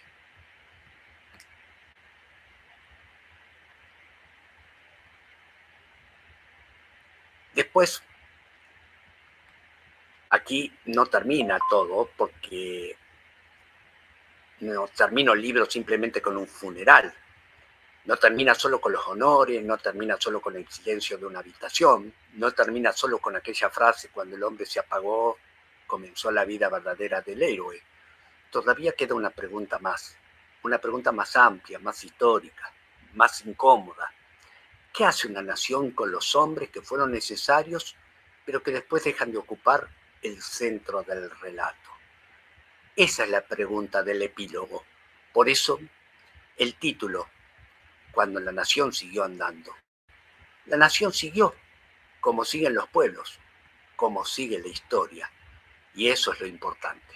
Después, aquí no termina todo, porque no termina el libro simplemente con un funeral. No termina solo con los honores, no termina solo con el silencio de una habitación, no termina solo con aquella frase: cuando el hombre se apagó, comenzó la vida verdadera del héroe. Todavía queda una pregunta más amplia, más histórica, más incómoda. ¿Qué hace una nación con los hombres que fueron necesarios, pero que después dejan de ocupar el centro del relato? Esa es la pregunta del epílogo. Por eso, el título: Cuando la nación siguió andando. La nación siguió, como siguen los pueblos, como sigue la historia. Y eso es lo importante.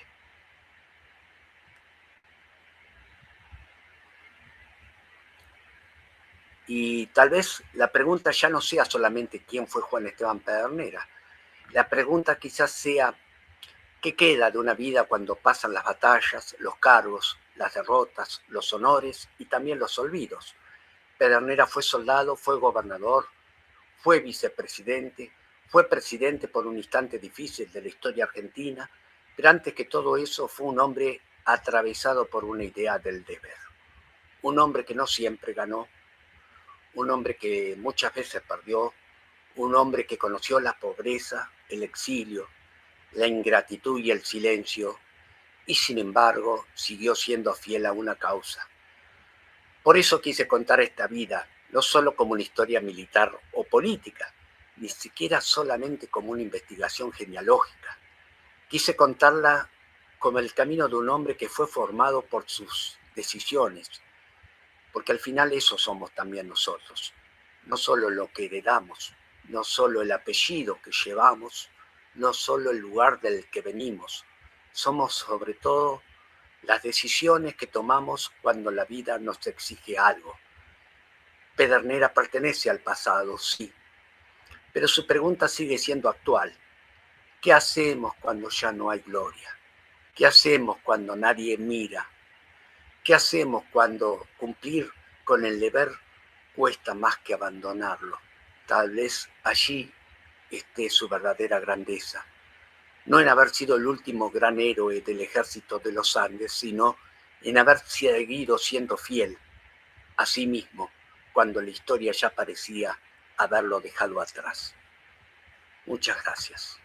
Y tal vez la pregunta ya no sea solamente quién fue Juan Esteban Pedernera. La pregunta quizás sea: ¿qué queda de una vida cuando pasan las batallas, los cargos, las derrotas, los honores y también los olvidos? Pedernera fue soldado, fue gobernador, fue vicepresidente, fue presidente por un instante difícil de la historia argentina, pero antes que todo eso fue un hombre atravesado por una idea del deber. Un hombre que no siempre ganó, un hombre que muchas veces perdió, un hombre que conoció la pobreza, el exilio, la ingratitud y el silencio, y sin embargo siguió siendo fiel a una causa. Por eso quise contar esta vida, no solo como una historia militar o política, ni siquiera solamente como una investigación genealógica. Quise contarla como el camino de un hombre que fue formado por sus decisiones, porque al final eso somos también nosotros. No solo lo que heredamos, no solo el apellido que llevamos, no solo el lugar del que venimos. Somos sobre todo las decisiones que tomamos cuando la vida nos exige algo. Pedernera pertenece al pasado, sí, pero su pregunta sigue siendo actual. ¿Qué hacemos cuando ya no hay gloria? ¿Qué hacemos cuando nadie mira? ¿Qué hacemos cuando cumplir con el deber cuesta más que abandonarlo? Tal vez allí esté su verdadera grandeza. No en haber sido el último gran héroe del ejército de los Andes, sino en haber seguido siendo fiel a sí mismo cuando la historia ya parecía haberlo dejado atrás. Muchas gracias.